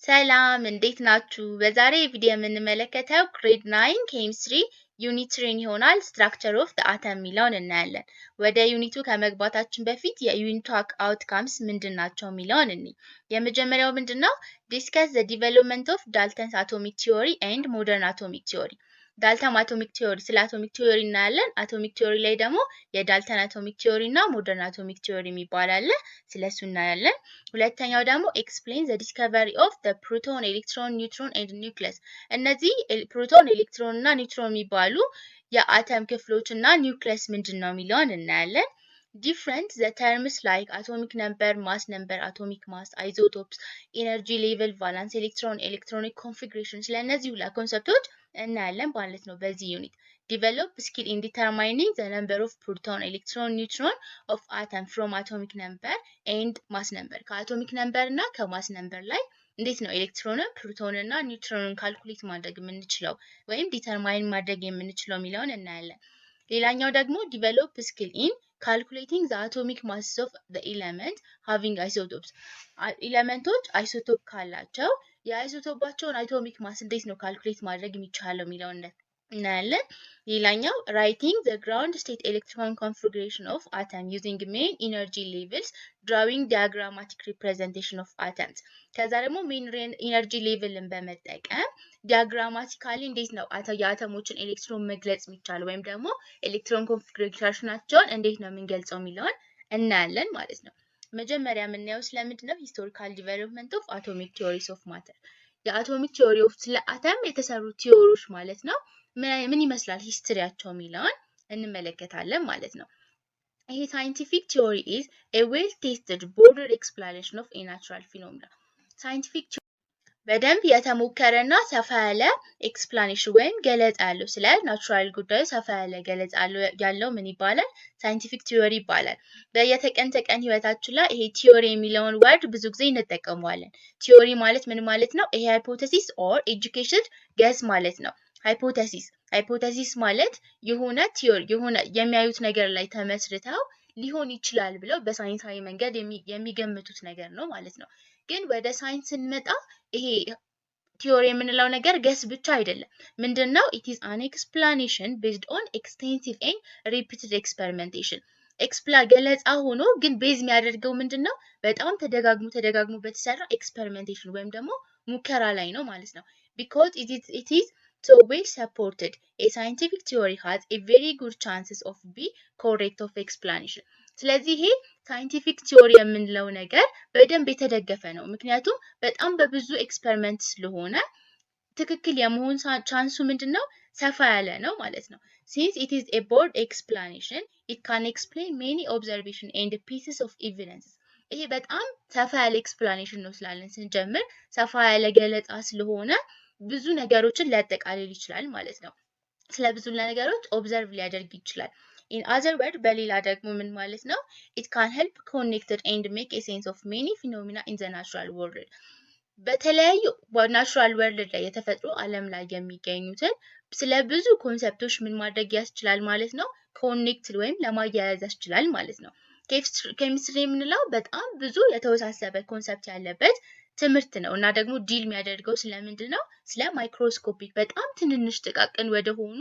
ሰላም እንዴት ናችሁ? በዛሬ ቪዲዮ የምንመለከተው ግሬድ 9 ኬሚስትሪ ዩኒት 3 ይሆናል። ስትራክቸር ኦፍ ዘ አተም የሚለውን እናያለን። ወደ ዩኒቱ ከመግባታችን በፊት የዩኒቱ አውትካምስ ምንድናቸው የሚለውን እንይ። የመጀመሪያው ምንድነው? ዲስከስ ዘ ዲቨሎፕመንት ኦፍ ዳልተንስ አቶሚክ ቲዮሪ ኤንድ ሞደርን አቶሚክ ቲዮሪ። ዳልተን አቶሚክ ቲዮሪ ስለ አቶሚክ ቲዮሪ እናያለን። አቶሚክ ቲዮሪ ላይ ደግሞ የዳልተን አቶሚክ ቲዮሪ እና ሞደርን አቶሚክ ቲዮሪ የሚባል አለ። ስለሱ እናያለን። ሁለተኛው ደግሞ ኤክስፕሌን ዘ ዲስከቨሪ ኦፍ ዘ ፕሮቶን፣ ኤሌክትሮን፣ ኒውትሮን ኤንድ ኒውክለስ። እነዚህ ፕሮቶን፣ ኤሌክትሮን እና ኒውትሮን የሚባሉ የአተም ክፍሎች እና ኒውክለስ ምንድነው የሚለውን እናያለን። ዲፍረንት ዘ ተርምስ ላይክ አቶሚክ ነምበር፣ ማስ ነምበር፣ አቶሚክ ማስ፣ አይዞቶፕስ፣ ኢነርጂ ሌቭል፣ ቫላንስ ኤሌክትሮን፣ ኤሌክትሮኒክ ኮንፊግሬሽን ስለነዚህ ሁላ ኮንሰፕቶች እናያለን ማለት ነው በዚህ ዩኒት። ዲቨሎፕ ስኪል ኢን ዲተርማይኒንግ ዘ ነምበር ኦፍ ፕሮቶን፣ ኤሌክትሮን፣ ኒውትሮን ኦፍ አተም ፍሮም አቶሚክ ነምበር ኤንድ ማስ ነምበር። ከአቶሚክ ነምበር እና ከማስ ነምበር ላይ እንዴት ነው ኤሌክትሮንን፣ ፕሮቶንን እና ኒውትሮንን ካልኩሌት ማድረግ የምንችለው ወይም ዲተርማይን ማድረግ የምንችለው የሚለውን እናያለን። ሌላኛው ደግሞ ዲቨሎፕ ስኪል ኢን ካልኩሌቲንግ ዘ አቶሚክ ማስስ ኦፍ ዘ ኤለመንት ሃቪንግ አይሶቶፕስ። ኤለመንቶች አይሶቶፕ ካላቸው የአይሶቶፓቸውን አቶሚክ ማስ እንዴት ነው ካልኩሌት ማድረግ የሚቻለው የሚለውን እናያለን። ሌላኛው ራይቲንግ ዘ ግራውንድ ስቴት ኤሌክትሮን ኮንፊግሬሽን ኦፍ አተም ዩዚንግ ሜን ኢነርጂ ሌቭልስ ድራዊንግ ዲያግራማቲክ ሪፕሬዘንቴሽን ኦፍ አተምስ። ከዛ ደግሞ ሜን ኢነርጂ ሌቭልን በመጠቀም ዲያግራማቲካሊ እንዴት ነው የአተሞችን ኤሌክትሮን መግለጽ የሚቻለው ወይም ደግሞ ኤሌክትሮን ኮንፊግሬሽናቸውን እንዴት ነው የምንገልጸው የሚለውን እናያለን ማለት ነው። መጀመሪያ የምናየው ስለምንድን ነው? ሂስቶሪካል ዲቨሎፕመንት ኦፍ አቶሚክ ቲዮሪስ ኦፍ ማተር። የአቶሚክ ቲዮሪ ኦፍ ስለ አተም የተሰሩ ቲዮሪዎች ማለት ነው ምን ይመስላል ሂስትሪያቸው የሚለውን እንመለከታለን ማለት ነው። ይሄ ሳይንቲፊክ ቲዮሪ ኢዝ ኤ ዌል ቴስትድ ቦርደር ኤክስፕላኔሽን ኦፍ ኤ ናቹራል ፊኖሚና። ሳይንቲፊክ በደንብ የተሞከረና ሰፋ ያለ ኤክስፕላኔሽን ወይም ገለጻ ያለው ስለ ናቹራል ጉዳዩ ሰፋ ያለ ገለጻ ያለው ምን ይባላል? ሳይንቲፊክ ቲዮሪ ይባላል። በየተቀን ህይወታችን ላይ ይሄ ቲዮሪ የሚለውን ወርድ ብዙ ጊዜ እንጠቀመዋለን። ቲዮሪ ማለት ምን ማለት ነው? ይሄ ሃይፖቴሲስ ኦር ኤጁኬሽን ገስ ማለት ነው። ሃይፖቴሲስ ማለት የሆነ ቲዮሪ የሆነ የሚያዩት ነገር ላይ ተመስርተው ሊሆን ይችላል ብለው በሳይንሳዊ መንገድ የሚገምቱት ነገር ነው ማለት ነው። ግን ወደ ሳይንስ ስንመጣ ይሄ ቲዮሪ የምንለው ነገር ገስ ብቻ አይደለም። ምንድነው? it is an explanation based on extensive and repeated experimentation። ገለጻ ሆኖ ግን ቤዝ የሚያደርገው ምንድነው? በጣም ተደጋግሞ በተሰራ ኤክስፐሪሜንቴሽን ወይም ደግሞ ሙከራ ላይ ነው ማለት ነው። because it is so well supported, a scientific theory has a very good chances of be correct of explanation። ስለዚህ ይሄ ሳይንቲፊክ ቲዮሪ የምንለው ነገር በደንብ የተደገፈ ነው። ምክንያቱም በጣም በብዙ ኤክስፐሪመንት ስለሆነ ትክክል የመሆን ቻንሱ ምንድነው? ሰፋ ያለ ነው ማለት ነው። since it is a broad explanation, it can explain many observation and pieces of evidence። ይሄ በጣም ሰፋ ያለ ኤክስፕላኔሽን ነው ስላለን ስንጀምር ሰፋ ያለ ገለጻ ስለሆነ ብዙ ነገሮችን ሊያጠቃልል ይችላል ማለት ነው። ስለ ብዙ ነገሮች ኦብዘርቭ ሊያደርግ ይችላል። in other words በሌላ ደግሞ ምን ማለት ነው? it can help connected and make a sense of many phenomena in the natural world። በተለያዩ ናቹራል ወርልድ ላይ የተፈጥሮ ዓለም ላይ የሚገኙትን ስለ ብዙ ኮንሰፕቶች ምን ማድረግ ያስችላል ማለት ነው? ኮኔክት ወይም ለማያያዝ ያስችላል ማለት ነው። ኬሚስትሪ የምንለው በጣም ብዙ የተወሳሰበ ኮንሰፕት ያለበት ትምህርት ነው እና ደግሞ ዲል የሚያደርገው ስለምንድን ነው? ስለ ማይክሮስኮፒክ በጣም ትንንሽ ጥቃቅን ወደ ሆኑ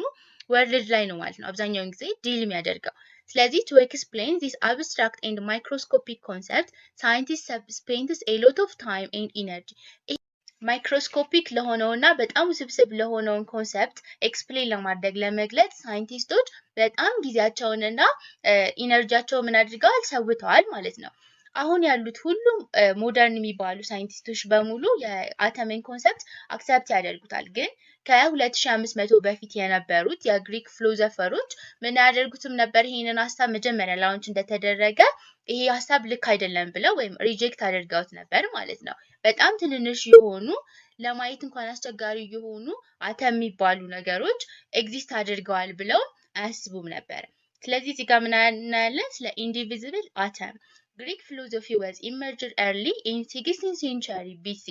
ወርልድ ላይ ነው ማለት ነው አብዛኛውን ጊዜ ዲል የሚያደርገው። ስለዚህ to explain this abstract and microscopic concept, scientists spend a lot of time and energy። ማይክሮስኮፒክ ለሆነውና በጣም ውስብስብ ለሆነውን ኮንሰፕት ኤክስፕሌን ለማድረግ ለመግለጽ ሳይንቲስቶች በጣም ጊዜያቸውንና ኢነርጂያቸውን ምን አድርገዋል? ሰውተዋል ማለት ነው። አሁን ያሉት ሁሉም ሞደርን የሚባሉ ሳይንቲስቶች በሙሉ የአተምን ኮንሰፕት አክሰፕት ያደርጉታል። ግን ከ2500 በፊት የነበሩት የግሪክ ፊሎሶፈሮች ምን ያደርጉትም ነበር? ይሄንን ሐሳብ መጀመሪያ ላውንች እንደተደረገ ይሄ ሐሳብ ልክ አይደለም ብለው ወይም ሪጀክት አድርገውት ነበር ማለት ነው። በጣም ትንንሽ የሆኑ ለማየት እንኳን አስቸጋሪ የሆኑ አተም የሚባሉ ነገሮች ኤግዚስት አድርገዋል ብለው አያስቡም ነበር። ስለዚህ እዚህ ጋር ምን እናያለን? ስለ ኢንዲቪዚብል አተም Greek philosophy was emerged early in 16th century BC።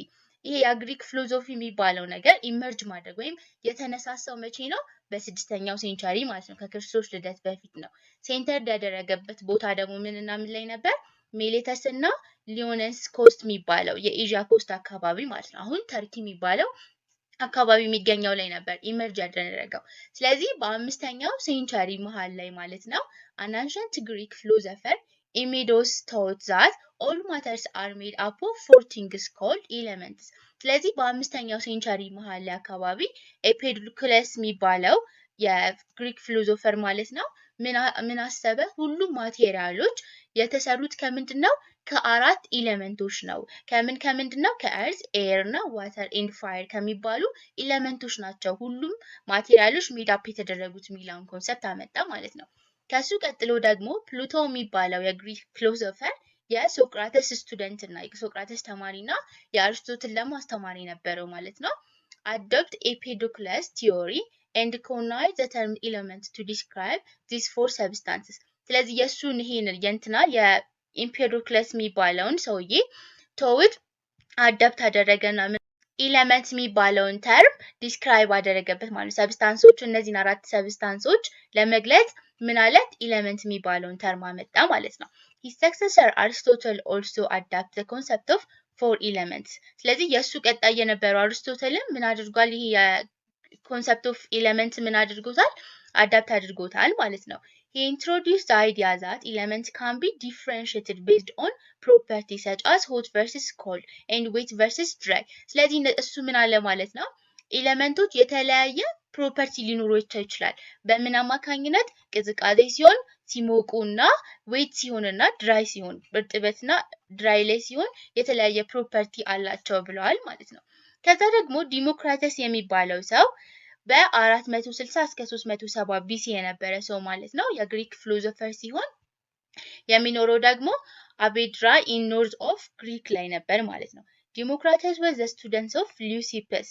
ይሄ የግሪክ ፊሎሶፊ የሚባለው ነገር ኢመርጅ ማድረግ ወይም የተነሳሳው መቼ ነው? በ6ኛው ሴንቸሪ ማለት ነው፣ ከክርስቶስ ልደት በፊት ነው። ሴንተር ያደረገበት ቦታ ደግሞ ምንና ምን ላይ ነበር? ሚሌተስ እና ሊዮነስ ኮስት የሚባለው የኤዥያ ኮስት አካባቢ ማለት ነው። አሁን ተርኪ የሚባለው አካባቢ የሚገኘው ላይ ነበር ኢመርጅ ያደረገው። ስለዚህ በ5ኛው ሴንቸሪ መሃል ላይ ማለት ነው an ancient Greek philosopher Emedos taught that all matters are made up of 4 things called elements። ስለዚህ በ5ኛው ሴንቸሪ መሃል ላይ አካባቢ ኤምፔዶክለስ የሚባለው የግሪክ ፊሎሶፈር ማለት ነው ምን አሰበ? ሁሉም ማቴሪያሎች የተሰሩት ከምንድነው? ከ4 ኤሌመንቶች ነው። ከምንድነው? ከእርዝ፣ ኤር እና ዋተር ኤንድ ፋየር ከሚባሉ ኤሌመንቶች ናቸው ሁሉም ማቴሪያሎች ሜዳፕ የተደረጉት የሚለውን ኮንሰፕት አመጣ ማለት ነው። ከሱ ቀጥሎ ደግሞ ፕሉቶ የሚባለው የግሪክ ፊሎሶፈር የሶቅራተስ ስቱደንት እና የሶቅራተስ ተማሪና የአርስቶትል ደግሞ አስተማሪ ነበረው ማለት ነው። adopt Empedocles theory and coined the term element to describe these 4 substances። ስለዚህ የሱን ይሄን የእንትና የኤምፔዶክለስ የሚባለውን ሰውዬ ተውት አዳፕት አደረገና ኤሌመንት የሚባለውን ተርም ዲስክራይብ አደረገበት ማለት ሰብስታንሶቹ እነዚህን 4 ሰብስታንሶች ለመግለጽ ምን አለት ኤሌመንት የሚባለውን ተርም አመጣ ማለት ነው። his successor Aristotle also adapt the concept of 4 elements። ስለዚህ የሱ ቀጣይ የነበረው አሪስቶትልም ምን አድርጓል? ይሄ የኮንሰፕት ኦፍ ኤሌመንት ምን አድርጎታል? አዳፕት አድርጎታል ማለት ነው። he introduced the idea that elements can be differentiated based on properties such as hot versus cold and wet versus dry። ስለዚህ እሱ ምን አለ ማለት ነው ኤሌመንቶች የተለያየ ፕሮፐርቲ ሊኖራቸው ይችላል። በምን አማካኝነት? ቅዝቃዜ ሲሆን፣ ሲሞቁና ዌት ሲሆንና ድራይ ሲሆን፣ እርጥበትና ድራይ ላይ ሲሆን የተለያየ ፕሮፐርቲ አላቸው ብለዋል ማለት ነው። ከዛ ደግሞ ዲሞክራተስ የሚባለው ሰው በ460 እስከ 370 ቢሲ የነበረ ሰው ማለት ነው የግሪክ ፊሎሶፈር ሲሆን የሚኖረው ደግሞ አቤድራ ኢን ኖርዝ ኦፍ ግሪክ ላይ ነበር ማለት ነው። ዲሞክራተስ was the student of ሉሲፐስ።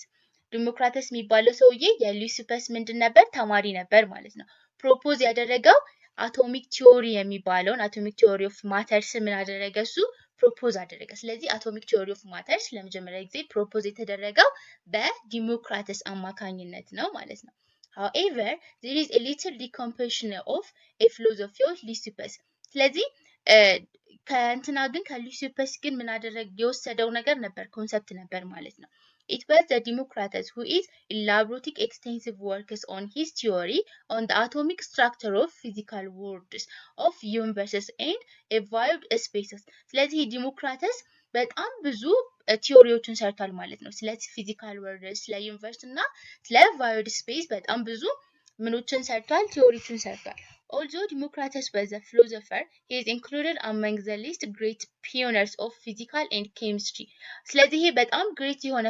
ዲሞክራተስ የሚባለው ሰውዬ የሉሲፐስ ምንድን ነበር? ተማሪ ነበር ማለት ነው። ፕሮፖዝ ያደረገው አቶሚክ ቲዮሪ የሚባለውን አቶሚክ ቲዮሪ ኦፍ ማተርስ ምን አደረገ? እሱ ፕሮፖዝ አደረገ። ስለዚህ አቶሚክ ቲዮሪ ኦፍ ማተርስ ለመጀመሪያ ጊዜ ፕሮፖዝ የተደረገው በዲሞክራተስ አማካኝነት ነው ማለት ነው። however there is a little decomposition of a philosophy of ሉሲፐስ። ስለዚህ ከእንትና ግን ከሉሲፐስ ግን ምን አደረገ? የወሰደው ነገር ነበር ኮንሰፕት ነበር ማለት ነው። It was the Democritus who is elaborating extensive works on his theory on the atomic structure of physical worlds of universes and evolved spaces። ስለዚህ ዲሞክራተስ በጣም ብዙ ቲዮሪዎችን ሰርቷል ማለት ነው። ስለ ፊዚካል ወርልድስ፣ ስለ ዩኒቨርስ እና ስለ ቫይድ ስፔስ በጣም ብዙ ምኖችን ሰርቷል፣ ቲዮሪዎችን ሰርቷል። Although Democritus was a philosopher, he is included among the least great pioneers of physical and chemistry። ስለዚህ ይሄ በጣም ግሬት የሆነ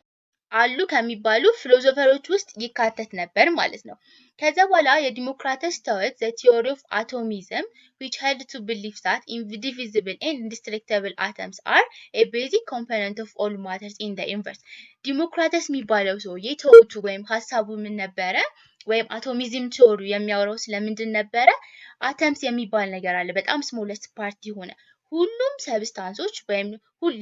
አሉ ከሚባሉ ፊሎሶፈሮች ውስጥ ይካተት ነበር ማለት ነው። ከዛ በኋላ የዲሞክራተስ ተወት the theory of atomism which held to believe that indivisible and indestructible atoms are a basic component of all matters in the universe። ዲሞክራተስ የሚባለው ሰውዬ ተወቱ ወይም ሀሳቡ ምን ነበረ? ወይም አቶሚዝም ቲዮሪ የሚያወራው ስለምንድን ነበረ? አተምስ የሚባል ነገር አለ በጣም ስሞለስት ፓርቲ ሆነ ሁሉም ሰብስታንሶች ወይም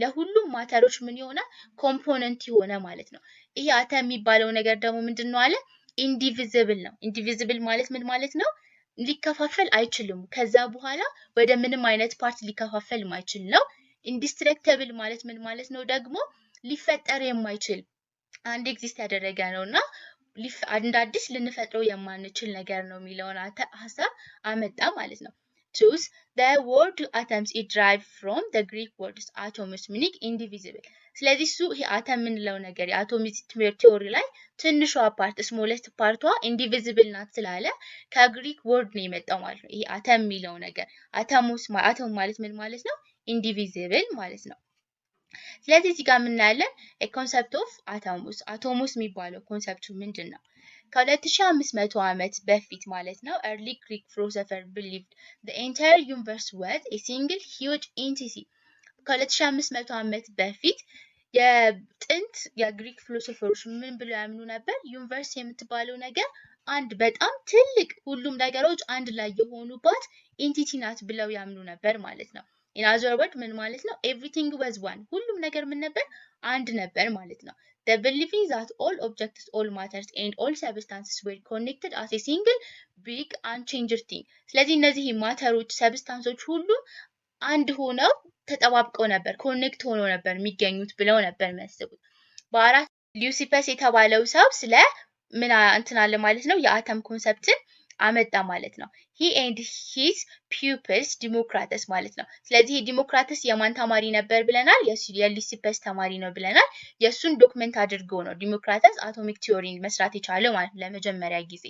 ለሁሉም ማተሮች ምን ይሆናል? ኮምፖነንት ይሆነ ማለት ነው። ይሄ አተም የሚባለው ነገር ደግሞ ምንድነው አለ? ኢንዲቪዚብል ነው። ኢንዲቪዚብል ማለት ምን ማለት ነው? ሊከፋፈል አይችልም። ከዛ በኋላ ወደ ምንም አይነት ፓርት ሊከፋፈል የማይችል ነው። ኢንዲስትረክተብል ማለት ምን ማለት ነው? ደግሞ ሊፈጠር የማይችል አንድ ኤግዚስት ያደረገ ነውና አንድ አዲስ ልንፈጥረው የማንችል ነገር ነው የሚለውን ሐሳብ አመጣ ማለት ነው። Choose the word atoms is derived from the Greek words atomos meaning indivisible። ስለዚህ እሱ ይሄ አተም የምንለው ነገር የአቶሚዝም ቲዮሪ ላይ ትንሿ ፓርት ስሞለስት ፓርቷ ኢንዲቪዚብል ናት ስላለ ከግሪክ ወርድ ነው የመጣው ማለት ነው። ይሄ አተም የሚለው ነገር አተም ማለት ምን ማለት ነው? ኢንዲቪዚብል ማለት ነው። ስለዚህ እዚህ ጋር የምናያለን ኮንሰፕት ኦፍ አቶሙስ የሚባለው ኮንሰፕቱ ምንድን ነው? ከ2500 ዓመት በፊት ማለት ነው early Greek philosopher believed the entire universe was a single huge entity። ከ2500 ዓመት በፊት የጥንት የግሪክ ፊሎሶፈሮች ምን ብለው ያምኑ ነበር? ዩኒቨርስ የምትባለው ነገር አንድ በጣም ትልቅ ሁሉም ነገሮች አንድ ላይ የሆኑባት ኤንቲቲ ናት ብለው ያምኑ ነበር ማለት ነው። in other words ምን ማለት ነው? everything was one ሁሉም ነገር ምን ነበር? አንድ ነበር ማለት ነው። the believing that all objects, all matters and all substances were connected as a single big unchanged thing። ስለዚህ እነዚህ ማተሮች ሰብስታንሶች ሁሉ አንድ ሆነው ተጠባብቀው ነበር ኮኔክት ሆነው ነበር የሚገኙት ብለው ነበር የሚያስቡት። በአራት ሉሲፐስ የተባለው ሰው ስለ ምን እንትን አለ ማለት ነው የአተም ኮንሰፕትን አመጣ ማለት ነው። he and his pupils ዲሞክራተስ ማለት ነው። ስለዚህ ዲሞክራተስ የማን ተማሪ ነበር ብለናል? የሉሲፐስ ተማሪ ነው ብለናል። የሱን ዶክመንት አድርጎ ነው ዲሞክራተስ አቶሚክ ቲዮሪን መስራት የቻለው ማለት ነው ለመጀመሪያ ጊዜ።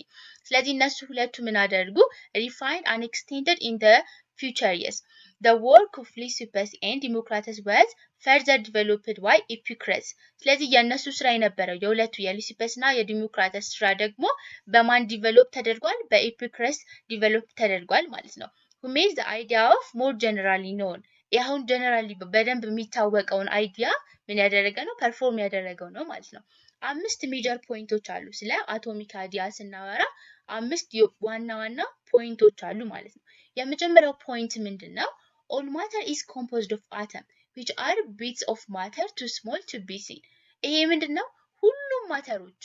ስለዚህ እነሱ ሁለቱ ምን አደረጉ? refined and extended in the future years. The work of Lysippus and Democritus was further developed by Epicurus. ስለዚህ የነሱ ስራ የነበረው የሁለቱ የሉሲፐስ እና የዲሞክራተስ ስራ ደግሞ በማን ዲቨሎፕ ተደርጓል? በኤፒክረስ ዲቨሎፕ ተደርጓል ማለት ነው። who made the idea of more generally known ያሁን ጀነራሊ በደንብ የሚታወቀውን አይዲያ ምን ያደረገ ነው? ፐርፎርም ያደረገው ነው ማለት ነው። አምስት ሜጀር ፖይንቶች አሉ ስለ አቶሚክ አይዲያ ስናወራ አምስት ዋና ዋና ፖይንቶች አሉ ማለት ነው። የመጀመሪያው ፖይንት ምንድነው? all matter is composed of atoms which are bits of matter too small to be seen። ይሄ ምንድነው? ሁሉም ማተሮች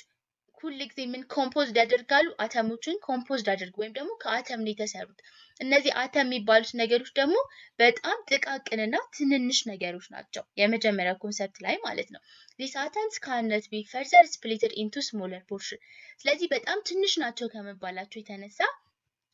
ሁሉ ጊዜ ምን ኮምፖዝድ ያደርጋሉ? አተሞችን ኮምፖዝድ አድርገው ወይም ደግሞ ከአተም ነው የተሰሩት። እነዚህ አተም የሚባሉት ነገሮች ደግሞ በጣም ጥቃቅንና ትንንሽ ነገሮች ናቸው። የመጀመሪያው ኮንሰፕት ላይ ማለት ነው። these atoms cannot be further split into smaller portion። ስለዚህ በጣም ትንሽ ናቸው ከመባላቸው የተነሳ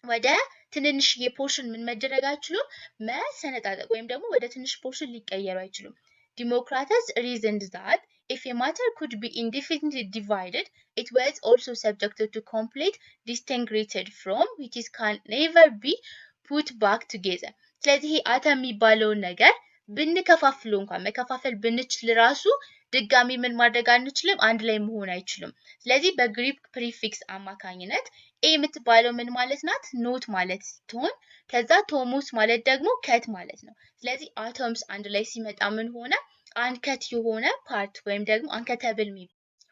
ወደ ትንንሽ የፖርሽን ምን መደረግ አይችሉም? መሰነጣጠቅ ወይም ደግሞ ወደ ትንሽ ፖርሽን ሊቀየሩ አይችሉም። Democritus reasoned that if a matter could be indefinitely divided, it was also subjected to complete distinguished from which is can never be put back together። ስለዚህ አተም የሚባለውን ነገር ብንከፋፍሉ እንኳን መከፋፈል ብንችል ራሱ ድጋሚ ምን ማድረግ አንችልም? አንድ ላይ መሆን አይችልም። ስለዚህ በግሪክ ፕሪፊክስ አማካኝነት ኤ የምትባለው ምን ማለት ናት? ኖት ማለት ስትሆን ከዛ ቶሙስ ማለት ደግሞ ከት ማለት ነው። ስለዚህ አቶምስ አንድ ላይ ሲመጣ ምን ሆነ? አንከት የሆነ ፓርት ወይም ደግሞ አንከተብል ሚ።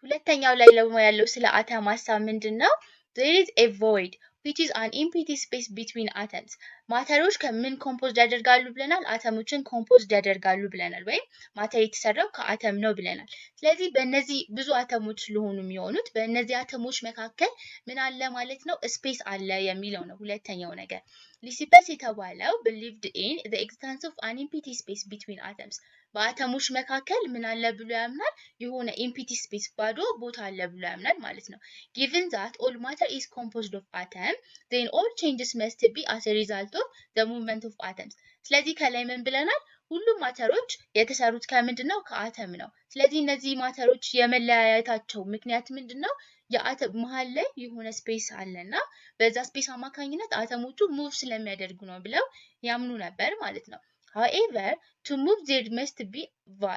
ሁለተኛው ላይ ደግሞ ያለው ስለ አተም ሀሳብ ምንድነው? there is a void which is an empty space between atoms። ማተሮች ከምን ኮምፖዝድ ያደርጋሉ ብለናል? አተሞችን ኮምፖዝድ ያደርጋሉ ብለናል። ወይም ማተር የተሰራው ከአተም ነው ብለናል። ስለዚህ በእነዚህ ብዙ አተሞች ስለሆኑ የሚሆኑት በእነዚህ አተሞች መካከል ምን አለ ማለት ነው? ስፔስ አለ የሚለው ነው ሁለተኛው ነገር። ሊሲፐስ የተባለው believed in the existence of an empty space between atoms። በአተሞች መካከል ምን አለ ብሎ ያምናል? የሆነ empty space ባዶ ቦታ አለ ብሎ ያምናል ማለት ነው። given that all matter is composed of atoms, then all changes must be as a result of the movement of atoms። ስለዚህ ከላይ ምን ብለናል? ሁሉም ማተሮች የተሰሩት ከምንድነው? ከአተም ነው። ስለዚህ እነዚህ ማተሮች የመለያየታቸው ምክንያት ምንድነው? የአተም መሃል ላይ የሆነ ስፔስ አለና በዛ ስፔስ አማካኝነት አተሞቹ ሙቭ ስለሚያደርጉ ነው ብለው ያምኑ ነበር ማለት ነው። however, to move there must be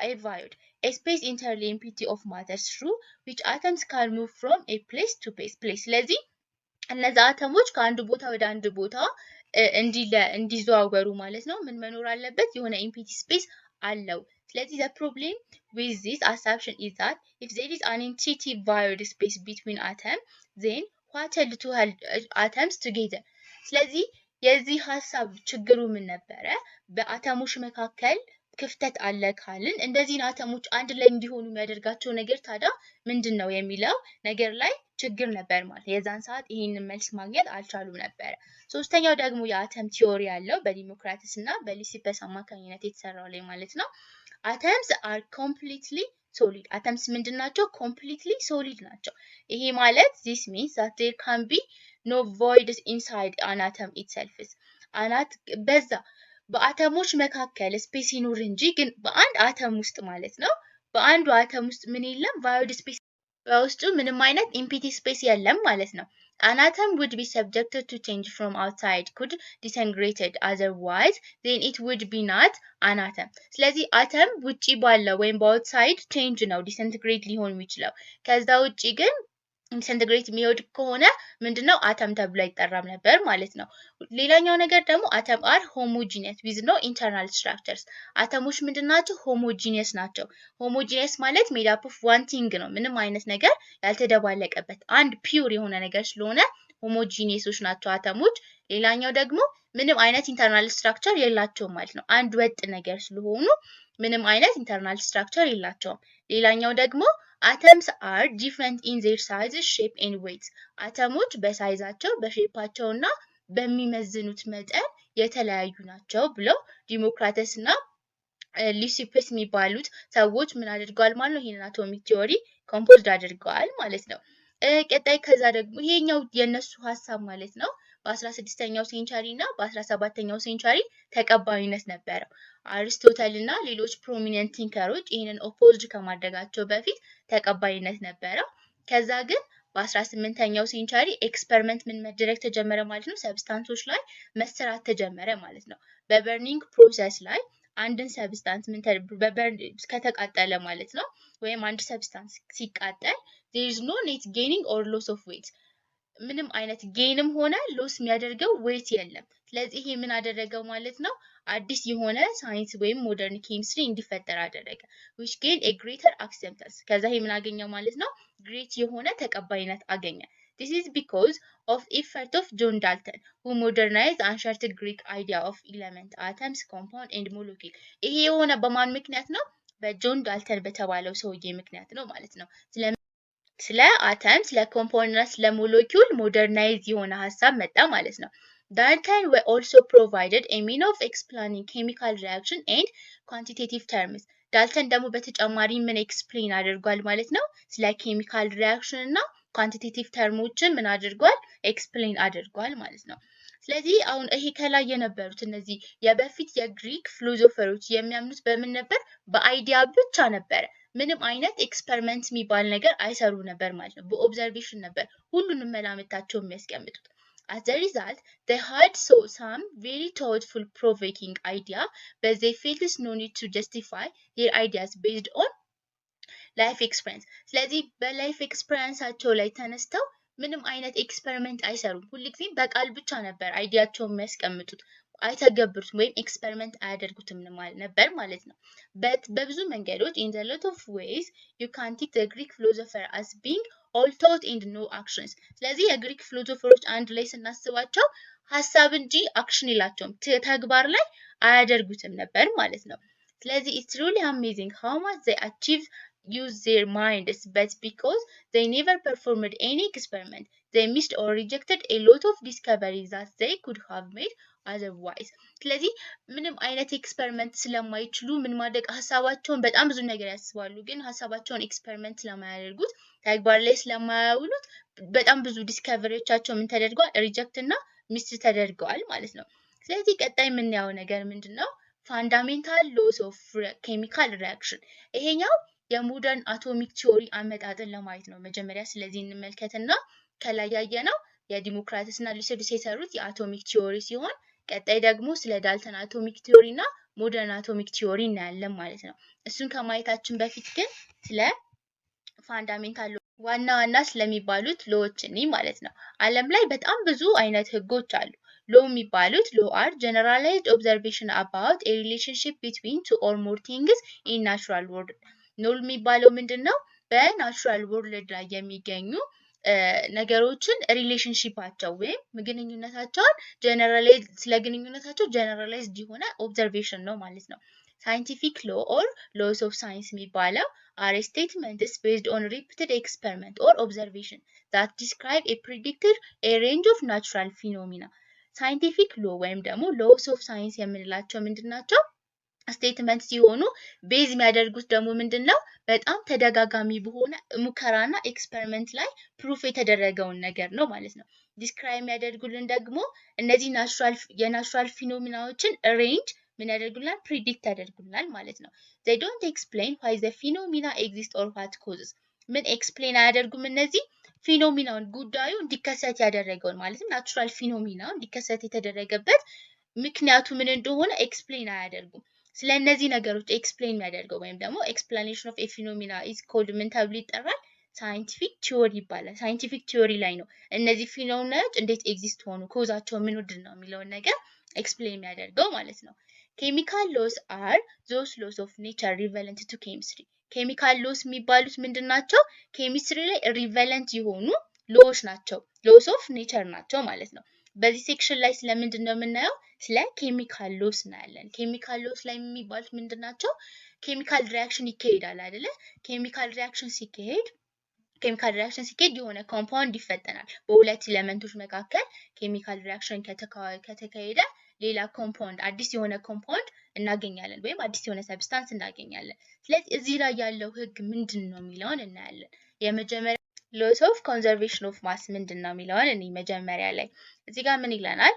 a void, a space entirely empty of matter through which atoms can move from a place to place። ስለዚህ እነዛ አተሞች ከአንድ ቦታ ወደ አንድ ቦታ እንዲዘዋወሩ ማለት ነው ምን መኖር አለበት? የሆነ ኢምፒቲ ስፔስ አለው። ስለዚህ the problem with this assumption is that if there is an empty void space between atoms, then what held two atoms together? ስለዚህ የዚህ ሐሳብ ችግሩ ምን ነበረ? በአተሞች መካከል ክፍተት አለ ካልን እንደዚህን አተሞች አንድ ላይ እንዲሆኑ የሚያደርጋቸው ነገር ታዲያ ምንድነው የሚለው ነገር ላይ ችግር ነበር ማለት ነው። የዛን ሰዓት ይሄንን መልስ ማግኘት አልቻሉም ነበር። ሶስተኛው ደግሞ የአተም ቲዮሪ ያለው በዲሞክራተስ እና በሊሲፐስ አማካኝነት የተሰራው ላይ ማለት ነው። atoms are completely solid። atoms ምንድናቸው? completely solid ናቸው። ይሄ ማለት this means that there can be no voids inside an atom itself። በዛ በአተሞች መካከል ስፔስ ይኑር እንጂ ግን በአንድ አተም ውስጥ ማለት ነው በአንዱ አተም ውስጥ ምን የለም? void space በውስጡ ምንም አይነት ኢምፒቲ ስፔስ የለም ማለት ነው። an atom would be subjected to change from outside could disintegrated, otherwise then it would be not an atom። ስለዚህ አተም ውጪ ባለው ወይም በአውትሳይድ ቼንጅ ነው ዲስኢንተግሬት ሊሆን የሚችለው። ከዛ ውጪ ግን ዲስኢንተግሬት የሚወድቅ ከሆነ ምንድነው? አተም ተብሎ አይጠራም ነበር ማለት ነው። ሌላኛው ነገር ደግሞ አተም are homogeneous with no internal structures። አተሞች ምንድናቸው? homogeneous ናቸው። homogeneous ማለት made up of one thing ነው። ምንም አይነት ነገር ያልተደባለቀበት አንድ ፒውር የሆነ ነገር ስለሆነ homogeneous ናቸው አተሞች። ሌላኛው ደግሞ ምንም አይነት ኢንተርናል ስትራክቸር የላቸውም ማለት ነው። አንድ ወጥ ነገር ስለሆኑ ምንም አይነት ኢንተርናል ስትራክቸር የላቸውም። ሌላኛው ደግሞ atoms are different in their size, shape and weight። አተሞች በሳይዛቸው በሼፓቸውና በሚመዝኑት መጠን የተለያዩ ናቸው ብለው ዲሞክራተስ እና ሊሲፐስ የሚባሉት ሰዎች ምን አድርገዋል ማለት ነው? ይሄንን አቶሚክ ቲዮሪ ኮምፖዝድ አድርገዋል ማለት ነው። ቀጣይ ከዛ ደግሞ ይሄኛው የነሱ ሐሳብ ማለት ነው በ16ኛው ሴንቸሪ እና በ17ኛው ሴንቸሪ ተቀባይነት ነበረው። አሪስቶተል እና ሌሎች ፕሮሚነንት ቲንከሮች ይሄንን ኦፖዝድ ከማድረጋቸው በፊት ተቀባይነት ነበረው። ከዛ ግን በ18ኛው ሴንቸሪ ኤክስፐሪመንት ምን መደረግ ተጀመረ ማለት ነው? ሰብስታንሶች ላይ መሰራት ተጀመረ ማለት ነው። በበርኒንግ ፕሮሰስ ላይ አንድን ሰብስታንስ ምን ከተቃጠለ ማለት ነው ወይም አንድ ሰብስታንስ ሲቃጠል there is no net gaining or loss of weight ምንም አይነት ጌንም ሆነ ሎስ የሚያደርገው ዌት የለም። ስለዚህ ይሄ ምን አደረገው ማለት ነው? አዲስ የሆነ ሳይንስ ወይም ሞደርን ኬሚስትሪ እንዲፈጠር አደረገ which gained a greater acceptance ከዛ ይሄ ምን አገኘ ማለት ነው? ግሬት የሆነ ተቀባይነት አገኘ። This is because of effort of John Dalton who modernized ancient Greek idea of element, atoms, compound and molecule ይሄ የሆነ በማን ምክንያት ነው? በጆን ዳልተን በተባለው ሰውዬ ምክንያት ነው ማለት ነው። ስለ አተም ስለ ኮምፓውንድ እና ስለ ሞለኪውል ሞደርናይዝ የሆነ ሐሳብ መጣ ማለት ነው። Dalton were also provided a means of explaining chemical reaction and quantitative terms ዳልተን ደግሞ በተጨማሪ ምን ኤክስፕሌን አድርጓል ማለት ነው? ስለ ኬሚካል ሪአክሽን እና ኳንቲቴቲቭ ተርሞችን ምን አድርጓል? ኤክስፕሌን አድርጓል ማለት ነው። ስለዚህ አሁን ይሄ ከላይ የነበሩት እነዚህ የበፊት የግሪክ ፊሎሶፈሮች የሚያምኑት በምን ነበር? በአይዲያ ብቻ ነበረ። ምንም አይነት ኤክስፐሪመንት የሚባል ነገር አይሰሩ ነበር ማለት ነው። በኦብዘርቬሽን ነበር ሁሉንም መላምታቸው የሚያስቀምጡት። As a result, they had some very thoughtful, provoking idea, but they felt no need to justify their ideas based on life experience. ስለዚህ በላይፍ ኤክስፒሪየንሳቸው ላይ ተነስተው ምንም አይነት ኤክስፐሪመንት አይሰሩም። ሁልጊዜም በቃል ብቻ ነበር አይዲያቸውን የሚያስቀምጡት። አይተገብሩትም ወይም ኤክስፐሪመንት አያደርጉትም ነበር ማለት ነው። በብዙ መንገዶች in a lot of ways you can take the Greek philosopher as being all thought and no actions ስለዚህ የግሪክ ፊሎሶፈሮች አንድ ላይ ስናስባቸው ሐሳብ እንጂ አክሽን የላቸውም ተግባር ላይ አያደርጉትም ነበር ማለት ነው። ስለዚህ it's really amazing how much they achieve use their minds but because they never performed any experiment they missed or rejected a lot of discoveries that they could have made otherwise ስለዚህ ምንም አይነት ኤክስፐሪመንት ስለማይችሉ ምን ማድረግ ሐሳባቸውን በጣም ብዙ ነገር ያስባሉ ግን ሐሳባቸውን ኤክስፐሪመንት ስለማያደርጉት ተግባር ላይ ስለማያውሉት በጣም ብዙ ዲስከቨሪዎቻቸው ምን ተደርገዋል ሪጀክት እና ሚስ ተደርገዋል ማለት ነው። ስለዚህ ቀጣይ የምናየው ነገር ምንድነው? ፋንዳሜንታል ሎስ ኦፍ ኬሚካል ሪአክሽን ይሄኛው የሞደርን አቶሚክ ቲዮሪ አመጣጥን ለማየት ነው። መጀመሪያ ስለዚህ እንመልከትና ከላይ ያየነው የዲሞክራተስ እና ሊሲፐስ የሰሩት የአቶሚክ ቲዮሪ ሲሆን ቀጣይ ደግሞ ስለ ዳልተን አቶሚክ ቲዮሪ እና ሞደርን አቶሚክ ቲዮሪ እናያለን ማለት ነው። እሱን ከማየታችን በፊት ግን ስለ ፋንዳሜንታል ዋና ስለሚባሉት ሎዎች ማለት ነው። ዓለም ላይ በጣም ብዙ አይነት ህጎች አሉ። ሎ የሚባሉት ሎ አር ጀነራላይዝድ ኦብዘርቬሽን አባውት ኤ ሪሌሽንሺፕ ቢትዊን ቱ ኦር ሞር ቲንግስ ኢን ናቹራል ወርልድ ኖል የሚባለው ምንድነው? በናቹራል ወርልድ ላይ የሚገኙ ነገሮችን ሪሌሽንሺፓቸው ወይም ግንኙነታቸውን ጀነራላይዝ ስለ ግንኙነታቸው ጀነራላይዝድ የሆነ ኦብዘርቬሽን ነው ማለት ነው። ሳይንቲፊክ ሎ ኦር ሎስ ኦፍ ሳይንስ የሚባለው are statements based on repeated experiment or observation that describe a predicted a range of natural phenomena ሳይንቲፊክ ሎ ወይም ደግሞ ሎስ ኦፍ ሳይንስ የምንላቸው ምንድናቸው? ስቴትመንት ሲሆኑ ቤዝ የሚያደርጉት ደግሞ ምንድነው? በጣም ተደጋጋሚ በሆነ ሙከራና ኤክስፐሪመንት ላይ ፕሩፍ የተደረገውን ነገር ነው ማለት ነው። ዲስክራይብ የሚያደርጉልን ደግሞ እነዚህ የናቹራል ፊኖሚናዎችን ሬንጅ ምን ያደርጉልናል? ፕሪዲክት ያደርጉልናል ማለት ነው። they don't explain why the phenomena exist or what causes ምን ኤክስፕሌን አያደርጉም እነዚህ ፊኖሚናውን ጉዳዩ እንዲከሰት ያደረገውን ማለት ነው። ናቹራል ፊኖሚናው እንዲከሰት የተደረገበት ምክንያቱ ምን እንደሆነ ኤክስፕሌን አያደርጉም። ስለ እነዚህ ነገሮች ኤክስፕሌን የሚያደርገው ወይም ደግሞ ኤክስፕላኔሽን ኦፍ ኤ ፊኖሚና ኢዝ ኮልድ ምን ተብሎ ይጠራል? ሳይንቲፊክ ቲዮሪ ይባላል። ሳይንቲፊክ ቲዮሪ ላይ ነው እነዚህ ፊኖሚናዎች እንዴት ኤግዚስት ሆኑ ኮዛቸው ምን ምንድነው የሚለውን ነገር ኤክስፕሌን የሚያደርገው ማለት ነው። ኬሚካል ሎስ አር ዞስ ሎስ ኦፍ ኔቸር ሪቨለንት ቱ ኬሚስትሪ ኬሚካል ሎስ የሚባሉት ምንድናቸው? ኬሚስትሪ ላይ ሪቨለንት የሆኑ ሎዎች ናቸው። ሎስ ኦፍ ኔቸር ናቸው ማለት ነው። በዚህ ሴክሽን ላይ ስለምንድነው የምናየው? ስለ ኬሚካል ሎስ እናያለን። ኬሚካል ሎስ ላይ የሚባሉት ምንድናቸው? ኬሚካል ሪአክሽን ይካሄዳል አይደለ? ኬሚካል ሪአክሽን ሲካሄድ የሆነ ኮምፓውንድ ይፈጠራል። በሁለት ኤሌመንቶች መካከል ኬሚካል ሪአክሽን ከተካሄደ ሌላ ኮምፓውንድ አዲስ የሆነ ኮምፓውንድ እናገኛለን ወይም አዲስ የሆነ ሰብስታንስ እናገኛለን። ስለዚህ እዚህ ላይ ያለው ህግ ምንድነው የሚለውን እናያለን። የመጀመሪያ laws of conservation of mass ምንድነው የሚለውን እኔ መጀመሪያ ላይ እዚህ ጋር ምን ይለናል?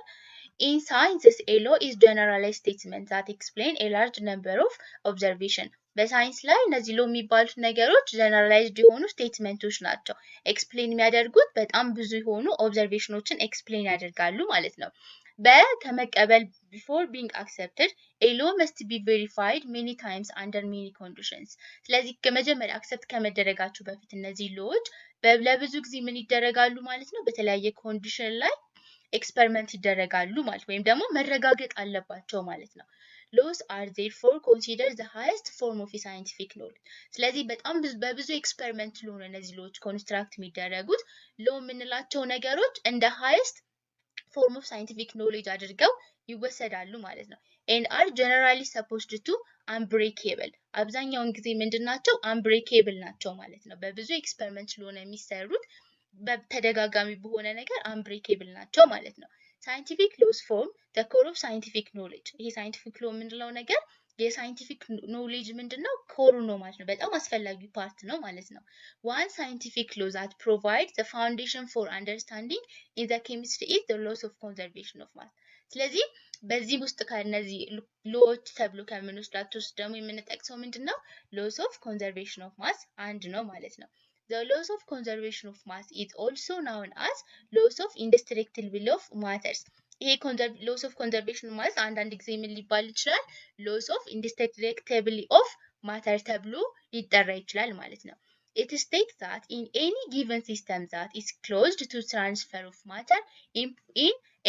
In science, a law is generalized statement that explain a large number of observation. በሳይንስ ላይ እነዚህ ሎ የሚባሉት ነገሮች ጀነራላይዝድ የሆኑ ስቴትመንቶች ናቸው። ኤክስፕሌን የሚያደርጉት በጣም ብዙ የሆኑ ኦብዘርቬሽኖችን ኤክስፕሌን ያደርጋሉ ማለት ነው። ከመቀበል before being accepted, a law must be verified many times under many conditions. ስለዚህ ከመጀመሪያ አክሰፕት ከመደረጋቸው በፊት እነዚህ ሎዎች ለብዙ ጊዜ ምን ይደረጋሉ ማለት ነው? በተለያየ ኮንዲሽን ላይ ኤክስፐሪመንት ይደረጋሉ ማለት ወይም ደግሞ መረጋገጥ አለባቸው ማለት ነው። Laws are therefore considered the highest form of scientific knowledge. ስለዚህ በጣም በብዙ ኤክስፐሪመንት ስለሆነ እነዚህ ሎዎች ኮንስትራክት የሚደረጉት ሎ የምንላቸው ነገሮች እንደ highest form of scientific knowledge አድርገው ይወሰዳሉ ማለት ነው። And are generally supposed to unbreakable. አብዛኛውን ጊዜ ምንድናቸው? unbreakable ናቸው ማለት ነው። በብዙ ኤክስፐሪመንት ስለሆነ የሚሰሩት በተደጋጋሚ በሆነ ነገር unbreakable ናቸው ማለት ነው። Scientific laws form the core of scientific knowledge. ይሄ scientific law የምንለው ነገር የሳይንቲፊክ ኖሌጅ ምንድነው? ኮሩ ነው ማለት ነው። በጣም አስፈላጊ ፓርት ነው ማለት ነው። One scientific law that provides the foundation for understanding in the chemistry is the laws of conservation of mass. ስለዚህ በዚህ ውስጥ ከነዚህ ሎዎች ተብሎ ከምንወስዳቸው ውስጥ ደግሞ የምንጠቅሰው ምንድነው? laws of conservation of mass አንድ ነው ማለት ነው። The laws of conservation of mass is also known as laws of indestructibility of matters. ይሄ laws of conservation ማለት አንዳንድ ጊዜ ምን ሊባል ይችላል? laws of indestructibility of matter ተብሎ ሊጠራ ይችላል ማለት ነው። It states that in any given system that is closed to transfer of matter in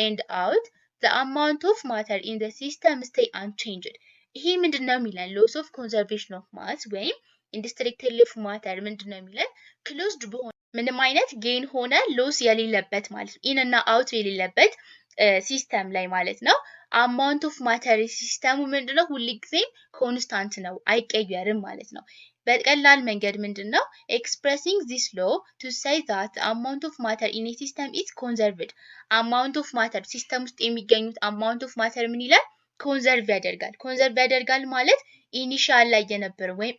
and out, the amount of matter in the system stay unchanged. ይሄ ምንድነው የሚለን? laws of conservation of mass ወይም indestructibility of matter ምንድነው የሚለን? closed በሆነ ምንም አይነት ጌን ሆነ ሎስ የሌለበት ማለት ነው። ኢን እና አውት የሌለበት ሲስተም ላይ ማለት ነው። አማውንት ኦፍ ማተር ሲስተሙ ምንድነው? ሁልጊዜም ኮንስታንት ነው፣ አይቀየርም ማለት ነው። በቀላል መንገድ ምንድነው? expressing this law to say that the amount of matter in a system is conserved. amount of matter ሲስተም ውስጥ የሚገኙት amount of matter ምን ይላል? ኮንዘርቭ ያደርጋል። ኮንዘርቭ ያደርጋል ማለት ኢኒሻል ላይ የነበረው ወይም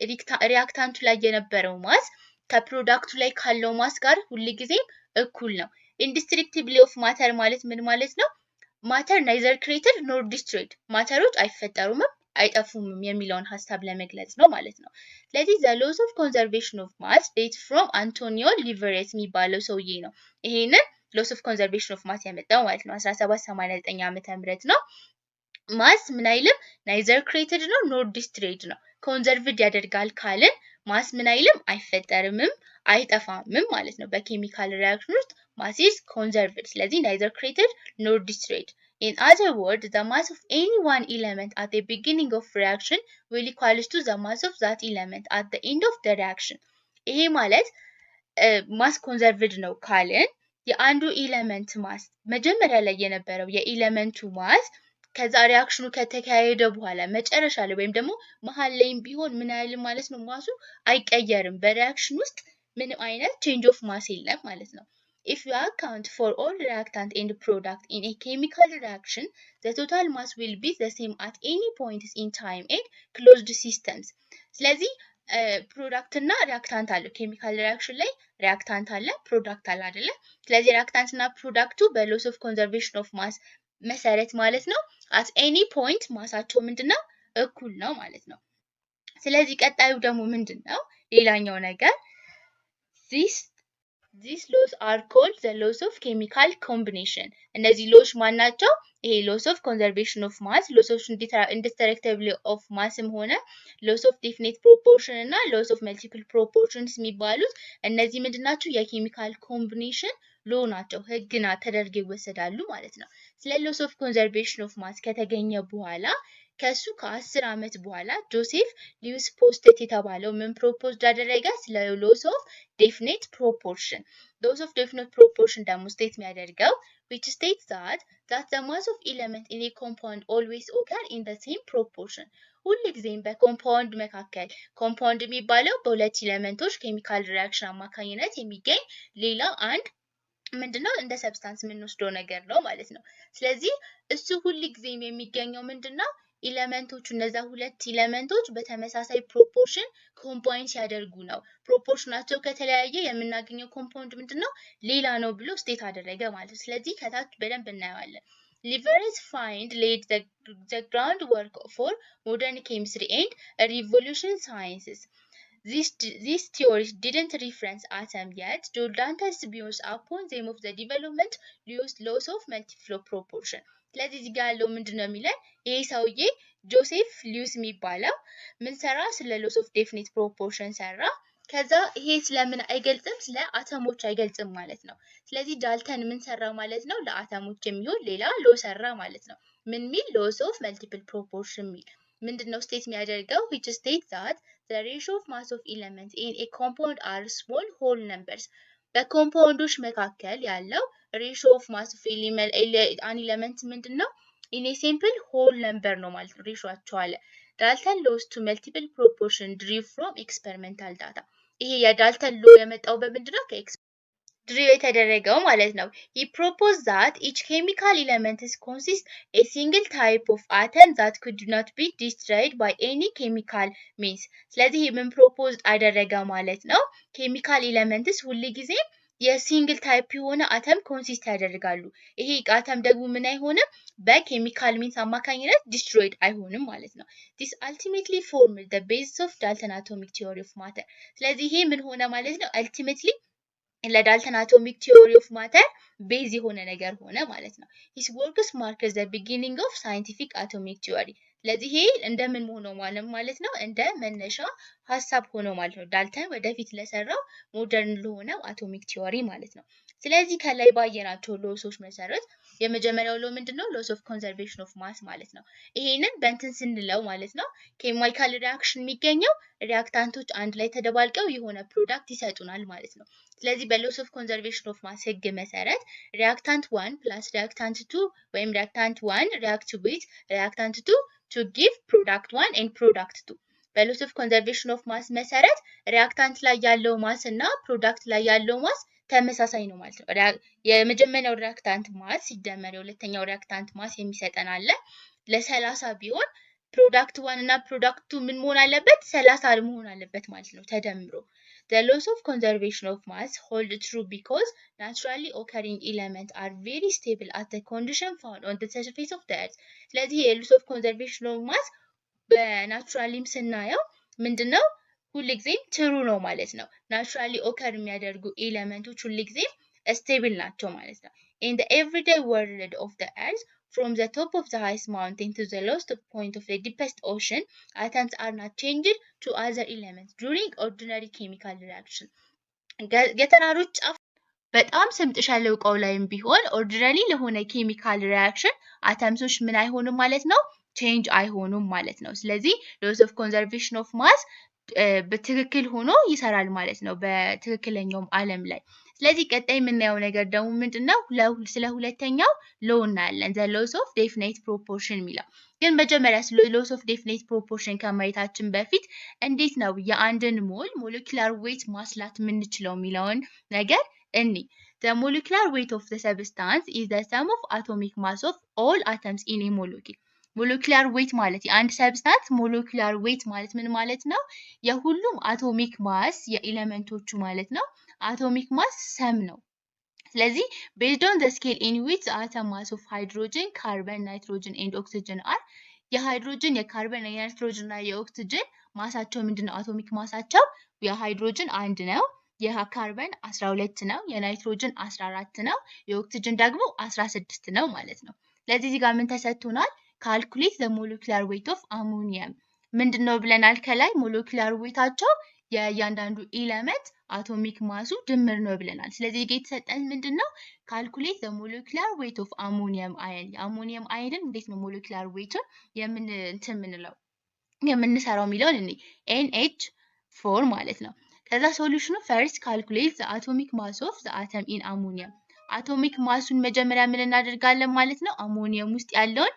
ሪአክታንቱ ላይ የነበረው ማስ ከፕሮዳክቱ ላይ ካለው ማስ ጋር ሁልጊዜም እኩል ነው። indestructibility of matter ማለት ምን ማለት ነው? matter neither created nor destroyed. ማተሮች አይፈጠሩም አይጠፉም የሚለውን ሐሳብ ለመግለጽ ነው ማለት ነው። ስለዚህ the laws of conservation of mass date from Antonio Leverett የሚባለው ሰውዬ ነው ይሄንን laws of conservation of mass ያመጣው ማለት ነው። 1789 ዓመተ ምህረት ነው። ማስ ምን አይልም? neither created ነው nor destroyed ነው። ኮንዘርቭድ ያደርጋል ካልን ማስ ምን አይልም? አይፈጠርምም አይጠፋምም ማለት ነው። በኬሚካል ሪአክሽን ውስጥ ማስ is conserved። ስለዚህ neither created nor destroyed. In other words, the mass of any one element at the beginning of reaction will equals to the mass of that element at the end of the reaction. ይሄ ማለት ማስ ኮንዘርቭድ ነው ካልን የአንዱ ኤሌመንት ማስ መጀመሪያ ላይ የነበረው የኤሌመንቱ ማስ ከዛ ሪአክሽኑ ከተካሄደ በኋላ መጨረሻ ላይ ወይም ደግሞ መሃል ላይም ቢሆን ምን ያህል ማለት ነው ማሱ አይቀየርም። በሪአክሽን ውስጥ ምንም አይነት ቼንጅ ኦፍ ማስ የለም ማለት ነው። If you account for all reactant and product in a chemical reaction, the total mass will be the same at any points in time and closed systems. ስለዚህ ፕሮዳክት እና ሪአክታንት አለ። ኬሚካል ሪአክሽን ላይ ሪአክታንት አለ፣ ፕሮዳክት አለ አይደለ? ስለዚህ ሪአክታንት እና ፕሮዳክቱ በሎስ ኦፍ ኮንዘርቬሽን ኦፍ ማስ መሰረት ማለት ነው at any point ማሳቸው ምንድነው? እኩል ነው ማለት ነው። ስለዚህ ቀጣዩ ደግሞ ምንድነው? ሌላኛው ነገር these laws are called the laws of chemical combination. እነዚህ ሎዎች ማናቸው? ይሄ laws of conservation of mass, laws of indestructibility of massም ሆነ laws of definite proportion እና laws of multiple proportions የሚባሉት እነዚህ ምንድናቸው? የኬሚካል ኮምቢኔሽን ሎ ናቸው። ህግና ተደርገው ይወሰዳሉ ማለት ነው። ስለ laws of conservation of mass ከተገኘ በኋላ ከሱ ከ10 ዓመት በኋላ ጆሴፍ ሉዊስ ፖስተት የተባለው ምን ፕሮፖዝድ አደረገ? ስለ laws of definite proportion. laws of definite proportion ደግሞ ስቴት የሚያደርገው which states that the mass of element in a compound always occur in the same proportion. ሁልጊዜም በኮምፓውንድ መካከል ኮምፓውንድ የሚባለው በሁለት ኤሌመንቶች ኬሚካል ሪአክሽን አማካኝነት የሚገኝ ሌላ አንድ ምንድነው እንደ ሰብስታንስ የምንወስደው ነገር ነው ማለት ነው። ስለዚህ እሱ ሁሉ ጊዜም የሚገኘው ምንድነው ኤሌመንቶቹ እነዛ ሁለት ኤሌመንቶች በተመሳሳይ ፕሮፖርሽን ኮምባይን ሲያደርጉ ነው። ፕሮፖርሽናቸው ከተለያየ የምናገኘው ኮምፓውንድ ምንድነው ሌላ ነው ብሎ ስቴት አደረገ ማለት ነው። ስለዚህ ከታች በደንብ እናየዋለን። Leverage find laid the groundwork for modern chemistry and revolution sciences. These theories didn't reference atom yet. Jordan's views upon them of the development used laws of multiple proportion. ስለዚህ እዚህ ጋር ያለው ምንድነው የሚለን ይሄ ሰውዬ ጆሴፍ ሊዩስ የሚባለው ምን ሰራ? ስለ ሎስ ኦፍ ዴፊኒት ፕሮፖርሽን ሰራ። ከዛ ይሄ ስለምን አይገልጽም? ስለ አተሞች አይገልጽም ማለት ነው። ስለዚህ ዳልተን ምን ሰራ ማለት ነው? ለአተሞች የሚሆን ሌላ ሎ ሰራ ማለት ነው። ምን ሚል? ሎስ ኦፍ መልቲፕል ፕሮፖርሽን ሚል ምንድነው ስቴት የሚያደርገው? which states that the ratio of mass of elements in a compound are small whole numbers. በኮምፓውንዶች መካከል ያለው ratio of mass of an element ምንድነው? in a simple whole number ነው ማለት ነው። ሬሾአቸው አለ። ዳልተን ሎስ to multiple proportion derived from experimental data. ይሄ የዳልተን ሎ የመጣው በምንድነው? ድሪው የተደረገው ማለት ነው። he proposed that each chemical element consists a single type of atom that could not be destroyed by any chemical means. ስለዚህ ምን ፕሮፖዝድ አደረገ ማለት ነው? ኬሚካል ኤሌመንትስ ሁሉ ጊዜ የሲንግል ታይፕ የሆነ አተም ኮንሲስት ያደርጋሉ። ይሄ አተም ደግሞ ምን አይሆንም? በኬሚካል ሚንስ አማካኝነት ዲስትሮይድ አይሆንም ማለት ነው። this ultimately formed the basis of Dalton atomic theory of matter. ስለዚህ ይሄ ምን ሆነ ማለት ነው? ultimately ለዳልተን አቶሚክ ቲዮሪ ኦፍ ማተር ቤዝ የሆነ ነገር ሆነ ማለት ነው። his works mark the beginning of scientific atomic theory. ስለዚህ ይሄ እንደምን ሆኖ ማለት ነው? እንደ መነሻ ሐሳብ ሆኖ ማለት ነው። ዳልተን ወደፊት ለሰራው ሞደርን ለሆነው አቶሚክ ቲዮሪ ማለት ነው። ስለዚህ ከላይ ባየናቸው ሎሶች መሰረት የመጀመሪያው ሎ ምንድነው? ሎስ ኦፍ ኮንዘርቬሽን ኦፍ ማስ ማለት ነው። ይሄንን በእንትን ስንለው ማለት ነው ኬሚካል ሪአክሽን የሚገኘው ሪአክታንቶች አንድ ላይ ተደባልቀው የሆነ ፕሮዳክት ይሰጡናል ማለት ነው። ስለዚህ በሎስ ኦፍ ኮንዘርቬሽን ኦፍ ማስ ህግ መሰረት ሪአክታንት 1 ፕላስ ሪአክታንት 2 ወይም ሪአክታንት 1 ሪአክት ዊዝ ሪአክታንት 2 to give product 1 and product 2. በሎስ ኦፍ ኮንዘርቬሽን ኦፍ ማስ መሰረት ሪአክታንት ላይ ያለው ማስ እና ፕሮዳክት ላይ ያለው ማስ ተመሳሳይ ነው ማለት ነው። የመጀመሪያው ሪአክታንት ማስ ሲደመር የሁለተኛው ሪአክታንት ማስ የሚሰጠን አለ ለ30 ቢሆን ፕሮዳክት 1 እና ፕሮዳክት 2 ምን መሆን አለበት? 30 መሆን አለበት ማለት ነው ተደምሮ። The laws of conservation of mass hold true because naturally occurring elements are very stable at the condition found on the surface of the earth. ስለዚህ የlaws of conservation of mass በናቹራሊም ስናየው ምንድነው? ሁልጊዜም ትሩ ነው ማለት ነው። ናቹራሊ ኦከር የሚያደርጉ ኤሌመንቶች ሁልጊዜም ስቴብል ናቸው ማለት ነው። In the everyday world of the earth, from the top of the highest mountain to the lowest point of the deepest ocean, atoms are not changed to other elements during ordinary chemical reaction. የተራሮች ጫፍ በጣም ስምጥ ሸለቆው ላይም ቢሆን ኦርዲናሪ ለሆነ ኬሚካል ሪአክሽን አተምሶች ምን አይሆኑም ማለት ነው? ቼንጅ አይሆኑም ማለት ነው። ስለዚህ ሎስ ኦፍ ኮንዘርቬሽን ኦፍ ማስ በትክክል ሆኖ ይሰራል ማለት ነው በትክክለኛውም ዓለም ላይ። ስለዚህ ቀጣይ የምናየው ነገር ደግሞ ምንድነው? ስለ ሁለተኛው ሎ እናያለን። the laws of definite proportion የሚለው ግን መጀመሪያ ስለ laws of definite proportion ከማየታችን በፊት እንዴት ነው የአንድን ሞል ሞለኪውላር ዌት ማስላት የምንችለው የሚለውን ነገር እኒ the molecular weight of the substance is the sum of atomic mass of all atoms in a molecule. ሞለኪውላር ዌት ማለት የአንድ ሰብስታንስ ሞለኪውላር ዌት ማለት ምን ማለት ነው? የሁሉም አቶሚክ ማስ የኤሌመንቶቹ ማለት ነው አቶሚክ ማስ ሰም ነው። ስለዚህ based on the scale in which the atom mass of hydrogen, carbon, nitrogen and oxygen are የሃይድሮጅን የካርበን የናይትሮጅን እና የኦክሲጅን ማሳቸው ምንድነው? አቶሚክ ማሳቸው የሃይድሮጅን 1 ነው፣ የካርበን 12 ነው፣ የናይትሮጅን 14 ነው፣ የኦክሲጅን ደግሞ 16 ነው ማለት ነው። ስለዚህ እዚህ ጋር ምን ተሰጥቶናል? calculate the molecular weight of ammonium ምንድነው ብለናል? ከላይ ሞለኪውላር ዌታቸው የእያንዳንዱ ኤሌመንት አቶሚክ ማሱ ድምር ነው ብለናል። ስለዚህ እዚህ የተሰጠን ምንድነው? calculate the molecular weight of ammonium ion የአሞኒየም አይንን እንዴት ነው ሞለኪውላር ዌቱን የምንሰራው የሚለውን እኔ NH4 ማለት ነው። ከዛ ሶሉሽኑ first calculate the atomic mass of the atom in ammonium አቶሚክ ማሱን መጀመሪያ ምን እናደርጋለን ማለት ነው? አሞኒየም ውስጥ ያለውን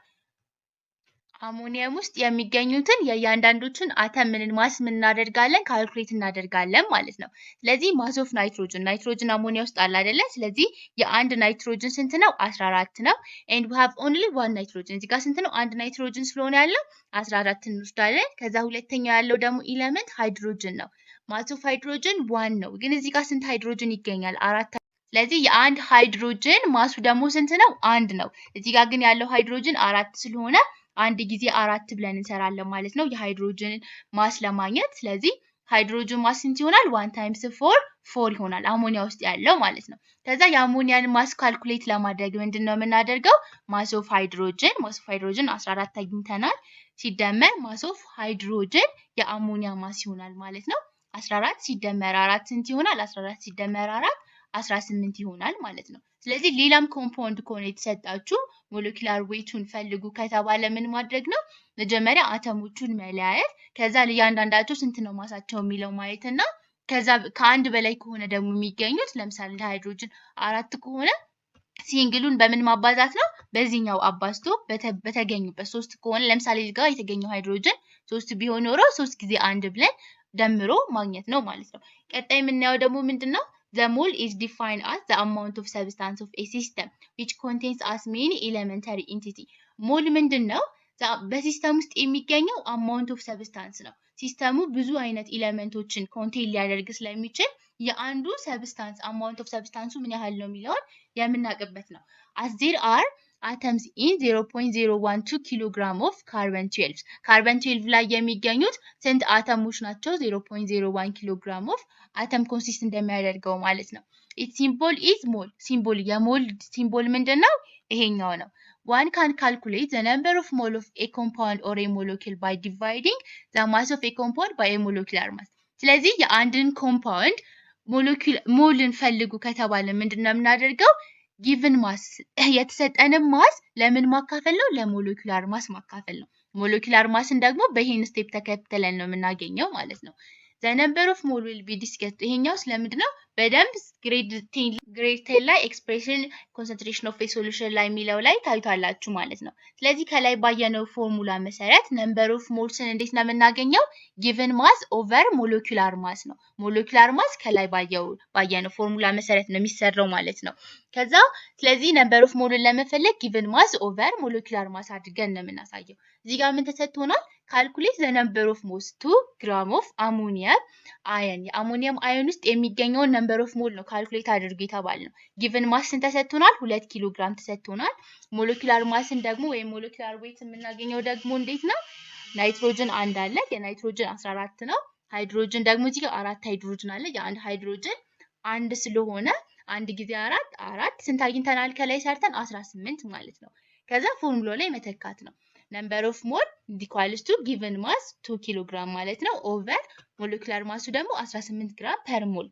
አሞኒየም ውስጥ የሚገኙትን የእያንዳንዶቹን አተም ማስ ምን እናደርጋለን ካልኩሌት እናደርጋለን ማለት ነው። ስለዚህ ማስ ኦፍ ናይትሮጅን አሞኒያ ውስጥ አለ አይደለ? ስለዚህ የአንድ ናይትሮጅን ስንት ነው? 14 ነው። and we have only one nitrogen እዚህ ጋር ስንት ነው? አንድ ናይትሮጅን ስለሆነ ያለው 14 እንወስዳለን። ከዛ ሁለተኛው ያለው ደግሞ ኤሌመንት ሃይድሮጅን ነው። ማስ ኦፍ ሃይድሮጅን 1 ነው። ግን እዚህ ጋር ስንት ሃይድሮጅን ይገኛል? 4። ስለዚህ የአንድ ሃይድሮጅን ማሱ ደግሞ ስንት ነው? 1 ነው። እዚህ ጋር ግን ያለው ሃይድሮጅን 4 ስለሆነ አንድ ጊዜ 4 ብለን እንሰራለን ማለት ነው የሃይድሮጅን ማስ ለማግኘት። ስለዚህ ሃይድሮጅን ማስ ስንት ይሆናል? 1 times 4 ይሆናል አሞኒያ ውስጥ ያለው ማለት ነው። ከዛ የአሞኒያን ማስ ካልኩሌት ለማድረግ ምንድነው የምናደርገው? ማስ ኦፍ ሃይድሮጅን 14 አግኝተናል ሲደመር ማስ ኦፍ ሃይድሮጅን የአሞኒያ ማስ ይሆናል ማለት ነው። 14 ሲደመር 4 ስንት ይሆናል? 14 ሲደመር 4 18 ይሆናል ማለት ነው። ስለዚህ ሌላም ኮምፓውንድ ከሆነ የተሰጣችሁ ሞለኪውላር ዌቱን ፈልጉ ከተባለ ምን ማድረግ ነው? መጀመሪያ አተሞቹን መለያየት፣ ከዛ ለእያንዳንዳቸው ስንት ነው ማሳቸው የሚለው ማየትና ከዛ ከአንድ በላይ ከሆነ ደግሞ የሚገኙት ለምሳሌ ለሃይድሮጅን 4 ከሆነ ሲንግሉን በምን ማባዛት ነው? በዚህኛው አባዝቶ በተገኙበት 3 ከሆነ ለምሳሌ እዚህ ጋር የተገኘው ሃይድሮጅን 3 ቢሆን ኖሮ 3 ጊዜ 1 ብለን ደምሮ ማግኘት ነው ማለት ነው። ቀጣይ የምናየው ደግሞ ምንድነው? The mole is defined as the amount of substance of a system which contains as many elementary entity. ሞል ምንድነው? በሲስተም ውስጥ የሚገኘው amount of substance ነው። ሲስተሙ ብዙ አይነት ኤሌመንቶችን ኮንቴን ሊያደርግ ስለሚችል የአንዱ ሰብስታንስ amount of substance ምን ያህል ነው የሚለውን የምናውቅበት ነው። as there are atoms in 0.012 kilogram of carbon 12 ካርበን 12 ላይ የሚገኙት ስንት አተሞች ናቸው? 0.01 kilogram of አተም ኮንሲስት እንደሚያደርገው ማለት ነው። its symbol is mole ሲምቦል የሞል ሲምቦል ምንድነው? ይሄኛው ነው። one can calculate the number of mole of a compound or a molecule by dividing the mass of a compound by a molecular mass ስለዚህ የአንድን ኮምፓውንድ ሞልን ፈልጉ ከተባለ ምንድነው የምናደርገው? given mass የተሰጠንን ማስ ለምን ማካፈል ነው? ለሞለኪውላር ማስ ማካፈል ነው። ሞለኪውላር ማስን ደግሞ በይሄን ስቴፕ ተከትለን ነው የምናገኘው ማለት ነው። the number of mole will be discussed ይሄኛው ስለምንድነው በደንብ ግሬድ 10 ላይ ኤክስፕሬሽን ኮንሰንትሬሽን ኦፍ ኤ ሶሉሽን ላይ የሚለው ላይ ታዩታላችሁ ማለት ነው። ስለዚህ ከላይ ባየነው ፎርሙላ መሰረት ነምበር ኦፍ ሞልስን እንዴት ነው የምናገኘው? given mass over molecular mass ነው። ሞለኪውላር ማስ ከላይ ባየነው ፎርሙላ መሰረት ነው የሚሰራው ማለት ነው። ከዛ ስለዚህ ነምበር ኦፍ ሞልን ለመፈለግ given mass over molecular mass አድርገን ነው የምናሳየው። እዚህ ጋር ምን ተሰጥቶናል? calculate the number of moles 2 gram of ammonium ion የአሞኒየም አዮን ውስጥ የሚገኘውን ነምበር ኦፍ ሞል ነው ካልኩሌት አድርጉ የተባልነው። given mass ተሰጥቶናል 2 ኪሎ ግራም ተሰጥቶናል። ሞለኪውላር ማስን ደግሞ ወይ ሞለኪውላር ዌት የምናገኘው ደግሞ እንዴት ነው? ናይትሮጅን አንድ አለ የናይትሮጅን 14 ነው። ሃይድሮጅን ደግሞ እዚህ ጋር 4 ሃይድሮጅን አለ የአንድ ሃይድሮጅን አንድ ስለሆነ አንድ ጊዜ 4 ስንት አግኝተናል? ከላይ ሰርተን 18 ማለት ነው። ከዛ ፎርሙላ ላይ መተካት ነው። number of mole equals to given mass 2 ኪሎግራም ማለት ነው ኦቨር ሞለኪውላር ማሱ ደግሞ 18 ግራም ፐር ሞል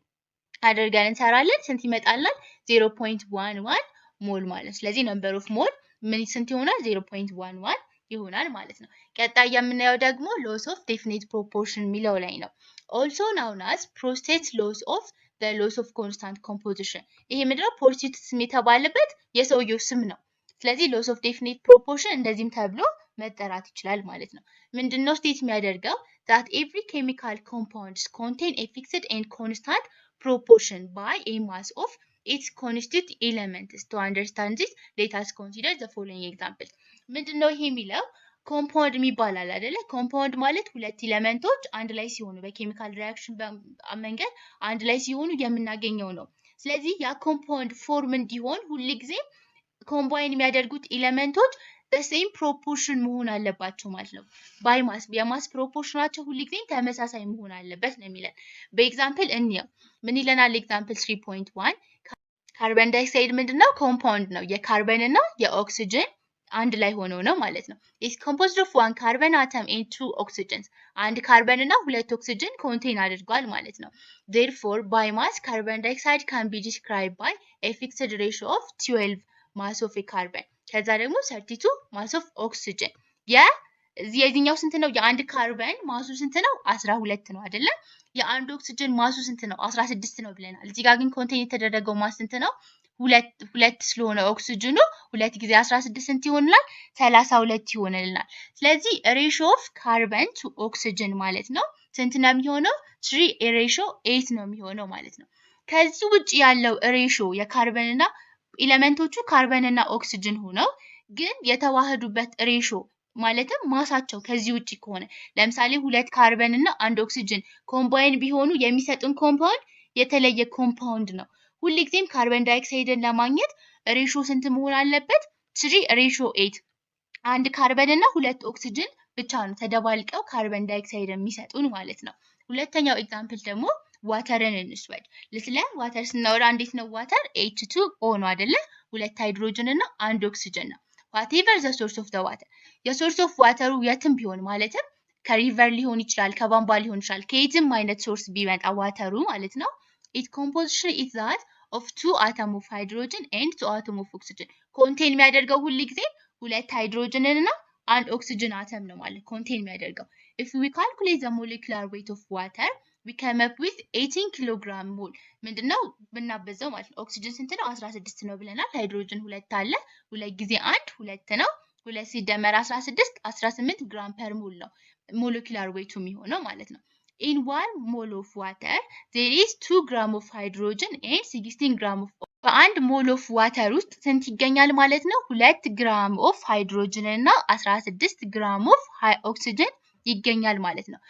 አድርገን እንሰራለን። ስንት ይመጣልናል? 0.11 ሞል ማለት ነው። ስለዚህ number of mole ምን ስንት ይሆናል? 0.11 ይሆናል ማለት ነው። ቀጣይ የምናየው ደግሞ loss of definite proportion የሚለው ላይ ነው። also known as Prost's loss of the loss of constant composition ይሄ ምንድነው? ፕሮስቴትስ የተባለበት የሰውየው ስም ነው። ስለዚህ loss of definite proportion እንደዚህም ተብሎ መጠራት ይችላል ማለት ነው። ምንድነው ስቴት የሚያደርገው? that every chemical compounds contain a fixed and constant proportion by a mass of its constituent elements. to understand this let us consider the following examples. ምንድነው ይሄ የሚለው? ኮምፓውንድ የሚባል አለ አይደለ? ኮምፓውንድ ማለት ሁለት ኤሌመንቶች አንድ ላይ ሲሆኑ በኬሚካል ሪአክሽን መንገድ አንድ ላይ ሲሆኑ የምናገኘው ነው። ስለዚህ ያ ኮምፓውንድ ፎርም እንዲሆን ሁልጊዜ ኮምባይን የሚያደርጉት ኤሌመንቶች በሴም ፕሮፖርሽን መሆን አለባቸው ማለት ነው። ባይ ማስ የማስ ፕሮፖርሽናቸው ሁልጊዜ ተመሳሳይ መሆን አለበት ነው የሚለን። በኤግዛምፕል እንየው። ምን ይለናል? ኤግዛምፕል 3.1 ካርበን ዳይኦክሳይድ ምንድነው? ኮምፓውንድ ነው። የካርበን እና የኦክሲጅን አንድ ላይ ሆነው ነው ማለት ነው። is composed of one carbon atom and two oxygens አንድ ካርበን እና ሁለት ኦክሲጅን ኮንቴን አድርጓል ማለት ነው። therefore by mass carbon dioxide can be described by a fixed ratio of 12 mass of a carbon ከዛ ደግሞ 32 mass of oxygen የዚህኛው ስንት ነው? የአንድ ካርበን ማሱ ስንት ነው? 12 ነው አይደለ? የአንድ ኦክሲጅን ማሱ ስንት ነው? 16 ነው ብለናል። እዚህ ጋር ግን ኮንቴን የተደረገው ማስ ስንት ነው? ሁለት ስለሆነ ኦክሲጅኑ 2 ጊዜ 16 ስንት ይሆናል? 32 ይሆናልናል። ስለዚህ ሬሾ ኦፍ ካርበን ቱ ኦክሲጅን ማለት ነው ስንት ነው የሚሆነው? 3 ሬሾ 8 ነው የሚሆነው ማለት ነው። ከዚህ ውጭ ያለው ሬሾ የካርበንና ኤሌመንቶቹ ካርበንና ኦክሲጅን ሆነው ግን የተዋሃዱበት ሬሾ ማለትም ማሳቸው ከዚህ ውጪ ከሆነ ለምሳሌ 2 ካርበን እና 1 ኦክሲጅን ኮምባይን ቢሆኑ የሚሰጡን ኮምፓውንድ የተለየ ኮምፓውንድ ነው። ሁልጊዜም ካርበን ዳይኦክሳይድን ለማግኘት ሬሾ ስንት መሆን አለበት? 3 ሬሾ 8 አንድ ካርበን እና 2 ኦክሲጅን ብቻ ነው ተደባልቀው ካርበን ዳይኦክሳይድ የሚሰጡን ማለት ነው። ሁለተኛው ኤግዛምፕል ደግሞ ዋተርን እንስወድ። ስለ ዋተር ስናወራ እንዴት ነው? ዋተር H2O ነው አይደለ? 2 ሃይድሮጅን እና 1 ኦክሲጅን ነው። whatever the source of the water የሶርስ ኦፍ ዋተሩ የትም ቢሆን ማለትም ከሪቨር ሊሆን ይችላል፣ ከቧንቧ ሊሆን ይችላል፣ ከየትም አይነት ሶርስ ቢመጣ ዋተሩ ማለት ነው። its composition is that of 2 atom of hydrogen and 2 atom of oxygen ኮንቴን የሚያደርገው ሁሉ ጊዜ 2 ሃይድሮጅንን እና 1 ኦክሲጅን አተም ነው ማለት ኮንቴን የሚያደርገው። if we calculate the molecular weight of water we come up with 18 kilogram mole ምንድነው ብናበዛው ማለት ነው። ኦክሲጅን ስንት ነው? 16 ነው ብለናል። ሃይድሮጅን 2 አለ 2 ጊዜ 1 2 ነው። 2 ሲደመር 16 18 ግራም ፐር ሞል ነው ሞለኪውላር ዌይቱ የሚሆነው ማለት ነው። in 1 mole of water there is 2 gram of hydrogen and 16 gram of በአንድ ሞል ኦፍ ዋተር ውስጥ ስንት ይገኛል ማለት ነው? 2 ግራም ኦፍ ሃይድሮጅን እና 16 ግራም ኦፍ ኦክሲጅን ይገኛል ማለት ነው።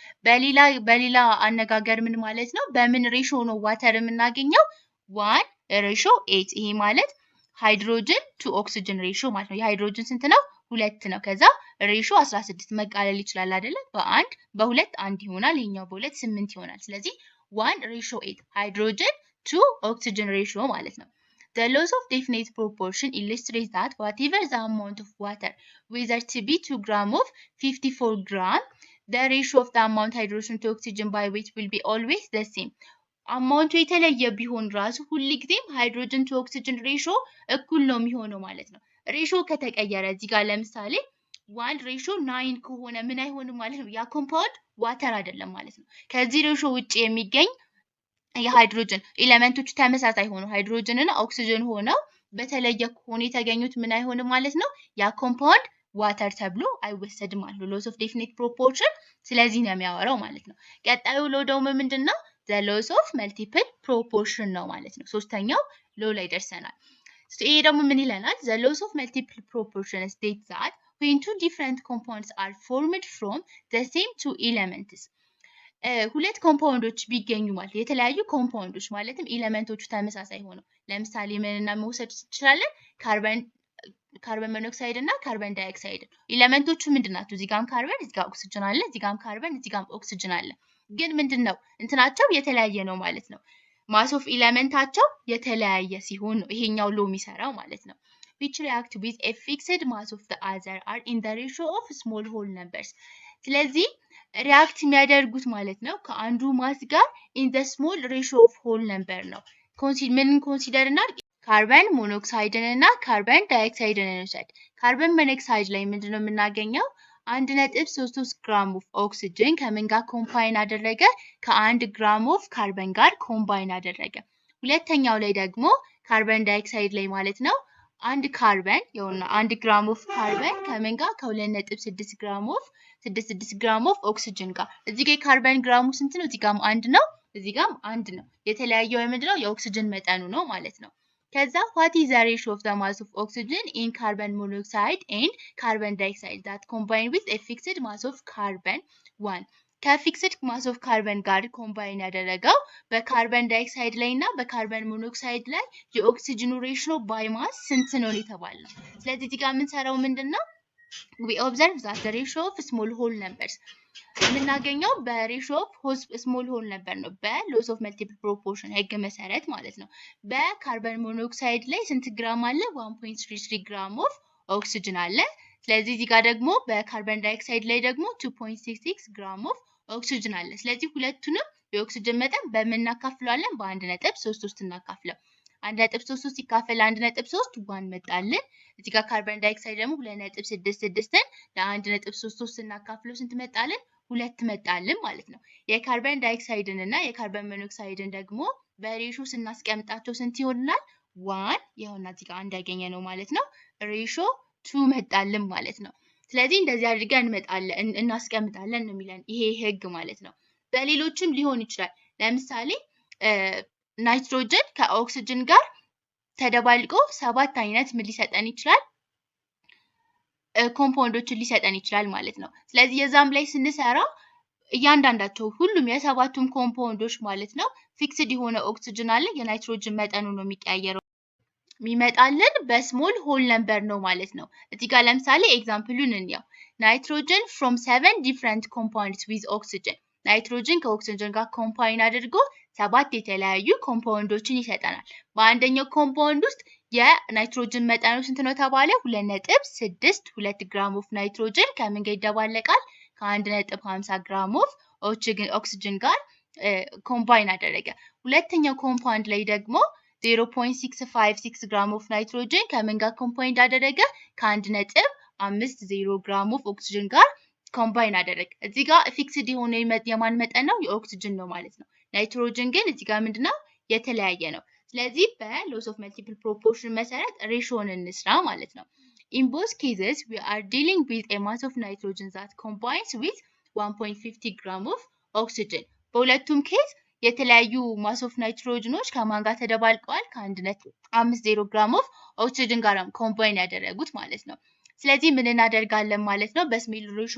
በሌላ አነጋገር ምን ማለት ነው? በምን ሬሾ ነው ዋተር የምናገኘው? 1 ሬሾ 8 ይሄ ማለት ሃይድሮጅን ቱ ኦክሲጅን ሬሾ ማለት ነው። የሃይድሮጅን ስንት ነው? 2 ነው። ከዛ ሬሾ 16 መቃለል ይችላል አይደለ? በ1 በ2 1 ይሆናል። ይሄኛው በ2 8 ይሆናል። ስለዚህ 1 ሬሾ 8 ሃይድሮጅን ቱ ኦክሲጅን ሬሾ ማለት ነው። The laws of definite proportion illustrate that whatever the amount of water, whether to be 2 gram of 54 gram, the ratio of the amount hydrogen to oxygen by weight will be always the same. አማውንቱ የተለየ ቢሆን ራሱ ሁልጊዜም ሃይድሮጅን ቱ ኦክሲጅን ሬሾ እኩል ነው የሚሆነው ማለት ነው። ሬሾ ከተቀየረ እዚህ ጋር ለምሳሌ 1 ሬሾ 9 ከሆነ ምን አይሆንም ማለት ነው? ያ ኮምፓውንድ ዋተር አይደለም ማለት ነው። ከዚህ ሬሾ ውጪ የሚገኝ የሃይድሮጅን ኤሌመንቶቹ ተመሳሳይ ሆኖ ሃይድሮጅን እና ኦክሲጅን ሆነው በተለየ ከሆነ የተገኙት ምን አይሆንም ማለት ነው? ያ ኮምፓውንድ ዋተር ተብሎ አይወሰድም ማለት ነው። ሎስ ኦፍ ዴፊኒት ፕሮፖርሽን ስለዚህ ነው የሚያወራው ማለት ነው። ቀጣዩ ሎ ደግሞ ምንድነው? ዘ ሎስ ኦፍ መልቲፕል ፕሮፖርሽን ነው ማለት ነው። ሶስተኛው ሎ ላይ ደርሰናል። ይሄ ደግሞ ምን ይለናል? ዘ ሎስ ኦፍ መልቲፕል ፕሮፖርሽን ስቴትስ ዛት when two different compounds are formed from the same two elements ሁለት ኮምፓውንዶች ቢገኙ ማለት የተለያዩ ኮምፓውንዶች ማለትም ኤሌመንቶቹ ተመሳሳይ ሆነው ለምሳሌ ምንና መውሰድ እንችላለን? ካርበን ሞኖክሳይድ እና ካርበን ዳይኦክሳይድ ኤሌመንቶቹ ምንድናቸው? እዚህ ጋርም ካርበን እዚህ ጋር ኦክሲጅን አለ፣ እዚህ ጋርም ካርበን እዚህ ጋርም ኦክሲጅን አለ። ግን ምንድነው እንትናቸው የተለያየ ነው ማለት ነው። ማስ ኦፍ ኤሌመንታቸው የተለያየ ሲሆን ነው ይሄኛው ሎ የሚሰራው ማለት ነው። which react with a fixed mass of the other are in the ratio of small whole numbers ስለዚህ ሪያክት የሚያደርጉት ማለት ነው ከአንዱ ማስ ጋር in the small ratio of whole number ነው። ምን ኮንሲደር እናድርግ? ካርበን ሞኖክሳይድን እና ካርበን ዳይኦክሳይድን እንውሰድ። ካርበን ሞኖክሳይድ ላይ ምንድነው የምናገኘው? 1.33 ግራም ኦፍ ኦክሲጅን ከምን ጋር ኮምባይን አደረገ? ከ1 ግራም ኦፍ ካርበን ጋር ኮምባይን አደረገ። ሁለተኛው ላይ ደግሞ ካርበን ዳይኦክሳይድ ላይ ማለት ነው አንድ ካርበን የሆነ 1 ግራም ኦፍ ካርበን ከምን ጋር? ከ2.6 ግራም ኦፍ 66 ግራም ኦፍ ኦክሲጅን ጋር። እዚህ ጋር ካርበን ግራሙ ስንት ነው? እዚህ ጋርም 1 ነው፣ እዚህ ጋርም 1 ነው። የተለያየው ምንድነው? የኦክሲጅን መጠኑ ነው ማለት ነው። ከዛ what is the ratio of the mass of oxygen in carbon monoxide and carbon dioxide that combine with a fixed mass of carbon 1 ከፊክስድ ማስ ኦፍ ካርበን ጋር ኮምባይን ያደረገው በካርበን ዳይኦክሳይድ ላይ እና በካርበን ሞኖክሳይድ ላይ የኦክሲጅኑ ሬሽዮ ባይ ማስ ስንት ነው የተባለው። ስለዚህ እዚህ ጋር የምንሰራው ምንድነው? we observe that the ratio of small whole numbers የምናገኘው በሬሽዮ ኦፍ ስሞል ሆል ነበር ነው በሎስ ኦፍ መልቲፕል ፕሮፖርሽን ህግ መሰረት ማለት ነው። በካርበን ሞኖክሳይድ ላይ ስንት ግራም አለ? 1.33 ግራም ኦፍ ኦክሲጅን አለ። ስለዚህ እዚህ ጋር ደግሞ በካርበን ዳይኦክሳይድ ላይ ደግሞ 2.66 ግራም ኦፍ ኦክሲጅን አለ። ስለዚህ ሁለቱንም የኦክሲጅን መጠን በመናካፍለዋለን በ1.33 እናካፍለው። 1.33 ሲካፈል 1.3 1 መጣልን። እዚህ ጋር ካርበን ዳይኦክሳይድ ደግሞ 2.66ን ለ1.33 እናካፍለው ስንት መጣልን? 2 መጣልን ማለት ነው። የካርበን ዳይኦክሳይድን እና የካርበን ሞኖክሳይድን ደግሞ በሬሾ ስናስቀምጣቸው ስንት ይሆናል? 1 ይሆና እዚህ ጋር እንዳገኘ ነው ማለት ነው። ሬሾ 2 መጣልን ማለት ነው። ስለዚህ እንደዚህ አድርገን እናስቀምጣለን ነው የሚለን ይሄ ህግ ማለት ነው። በሌሎችም ሊሆን ይችላል። ለምሳሌ ናይትሮጅን ከኦክሲጅን ጋር ተደባልቆ 7 አይነት ምን ሊሰጠን ይችላል? ኮምፓውንዶችን ሊሰጠን ይችላል ማለት ነው። ስለዚህ የዛም ላይ ስንሰራ እያንዳንዳቸው ሁሉም የሰባቱም ኮምፓውንዶች ማለት ነው ፊክስድ የሆነ ኦክሲጅን አለ። የናይትሮጅን መጠኑ ነው የሚቀያየረው። የሚመጣልን በስሞል ሆል ነምበር ነው ማለት ነው። እዚህ ጋር ለምሳሌ ኤግዛምፕሉን እንየው። ናይትሮጅን from 7 different compounds with oxygen ናይትሮጅን ከኦክሲጅን ጋር ኮምባይን አድርጎ 7 የተለያዩ ኮምፓውንዶችን ይሰጠናል። በአንደኛው ኮምፓውንድ ውስጥ የናይትሮጅን መጠኑ ስንት ነው ተባለ? 2.62 ግራም ኦፍ ናይትሮጅን ከምን ጋር ይደባለቃል? ከ1.50 ግራም ኦፍ ኦክሲጅን ጋር ኮምባይን አደረገ። ሁለተኛው ኮምፓውንድ ላይ ደግሞ 0.656 ግራም ኦፍ ናይትሮጅን ከምን ጋር ኮምባይን አደረገ? ከ1.50 ግራም ኦፍ ኦክሲጅን ጋር ኮምባይን አደረገ። እዚህ ጋር ፊክስድ የሆነ የማን መጠን ነው? የኦክሲጅን ነው ማለት ነው። ናይትሮጅን ግን እዚህ ጋር ምንድነው? የተለያየ ነው። ስለዚህ በሎስ ኦፍ መልቲፕል ፕሮፖርሽን መሰረት ሬሾን እንስራ ማለት ነው። In both cases we are dealing with a mass of nitrogen that combines with 1.50 gram of oxygen በሁለቱም ኬዝ የተለያዩ ማስ ኦፍ ናይትሮጅኖች ከማን ጋር ተደባልቀዋል? ከ1.50 ግራም ኦፍ ኦክሲጅን ጋር ኮምባይን ያደረጉት ማለት ነው። ስለዚህ ምን እናደርጋለን ማለት ነው? በስሞል ሬሾ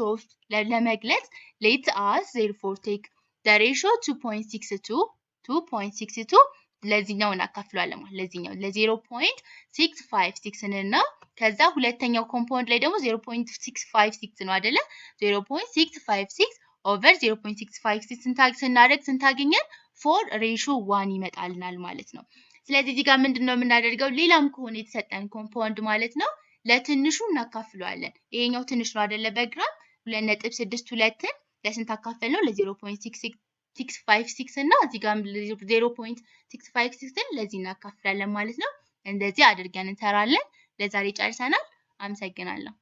ለመግለጽ let us therefore take the ratio 2.62 ለዚህኛው እናካፍለዋለን ማለት ለዚህኛው ለ0.656 እና ከዛ ሁለተኛው ኮምፓውንድ ላይ ደግሞ 0.656 ነው አይደለ? 0.656 ኦቨር 0.656 ስናደርግ ስንታገኘን 4:1 ይመጣልናል ማለት ነው። ስለዚህ እዚህ ጋር ምንድነው የምናደርገው? ሌላም ከሆነ የተሰጠን ኮምፓውንድ ማለት ነው ለትንሹ እናካፍለዋለን። ይሄኛው ትንሽ ነው አይደለ? በግራም 2.62ን ለስንት አካፈል ነው? ለ0.656 እና እዚህ ጋር 0.656ን ለዚህ እናካፍላለን ማለት ነው። እንደዚህ አድርገን እንሰራለን። ለዛሬ ጨርሰናል። አመሰግናለሁ።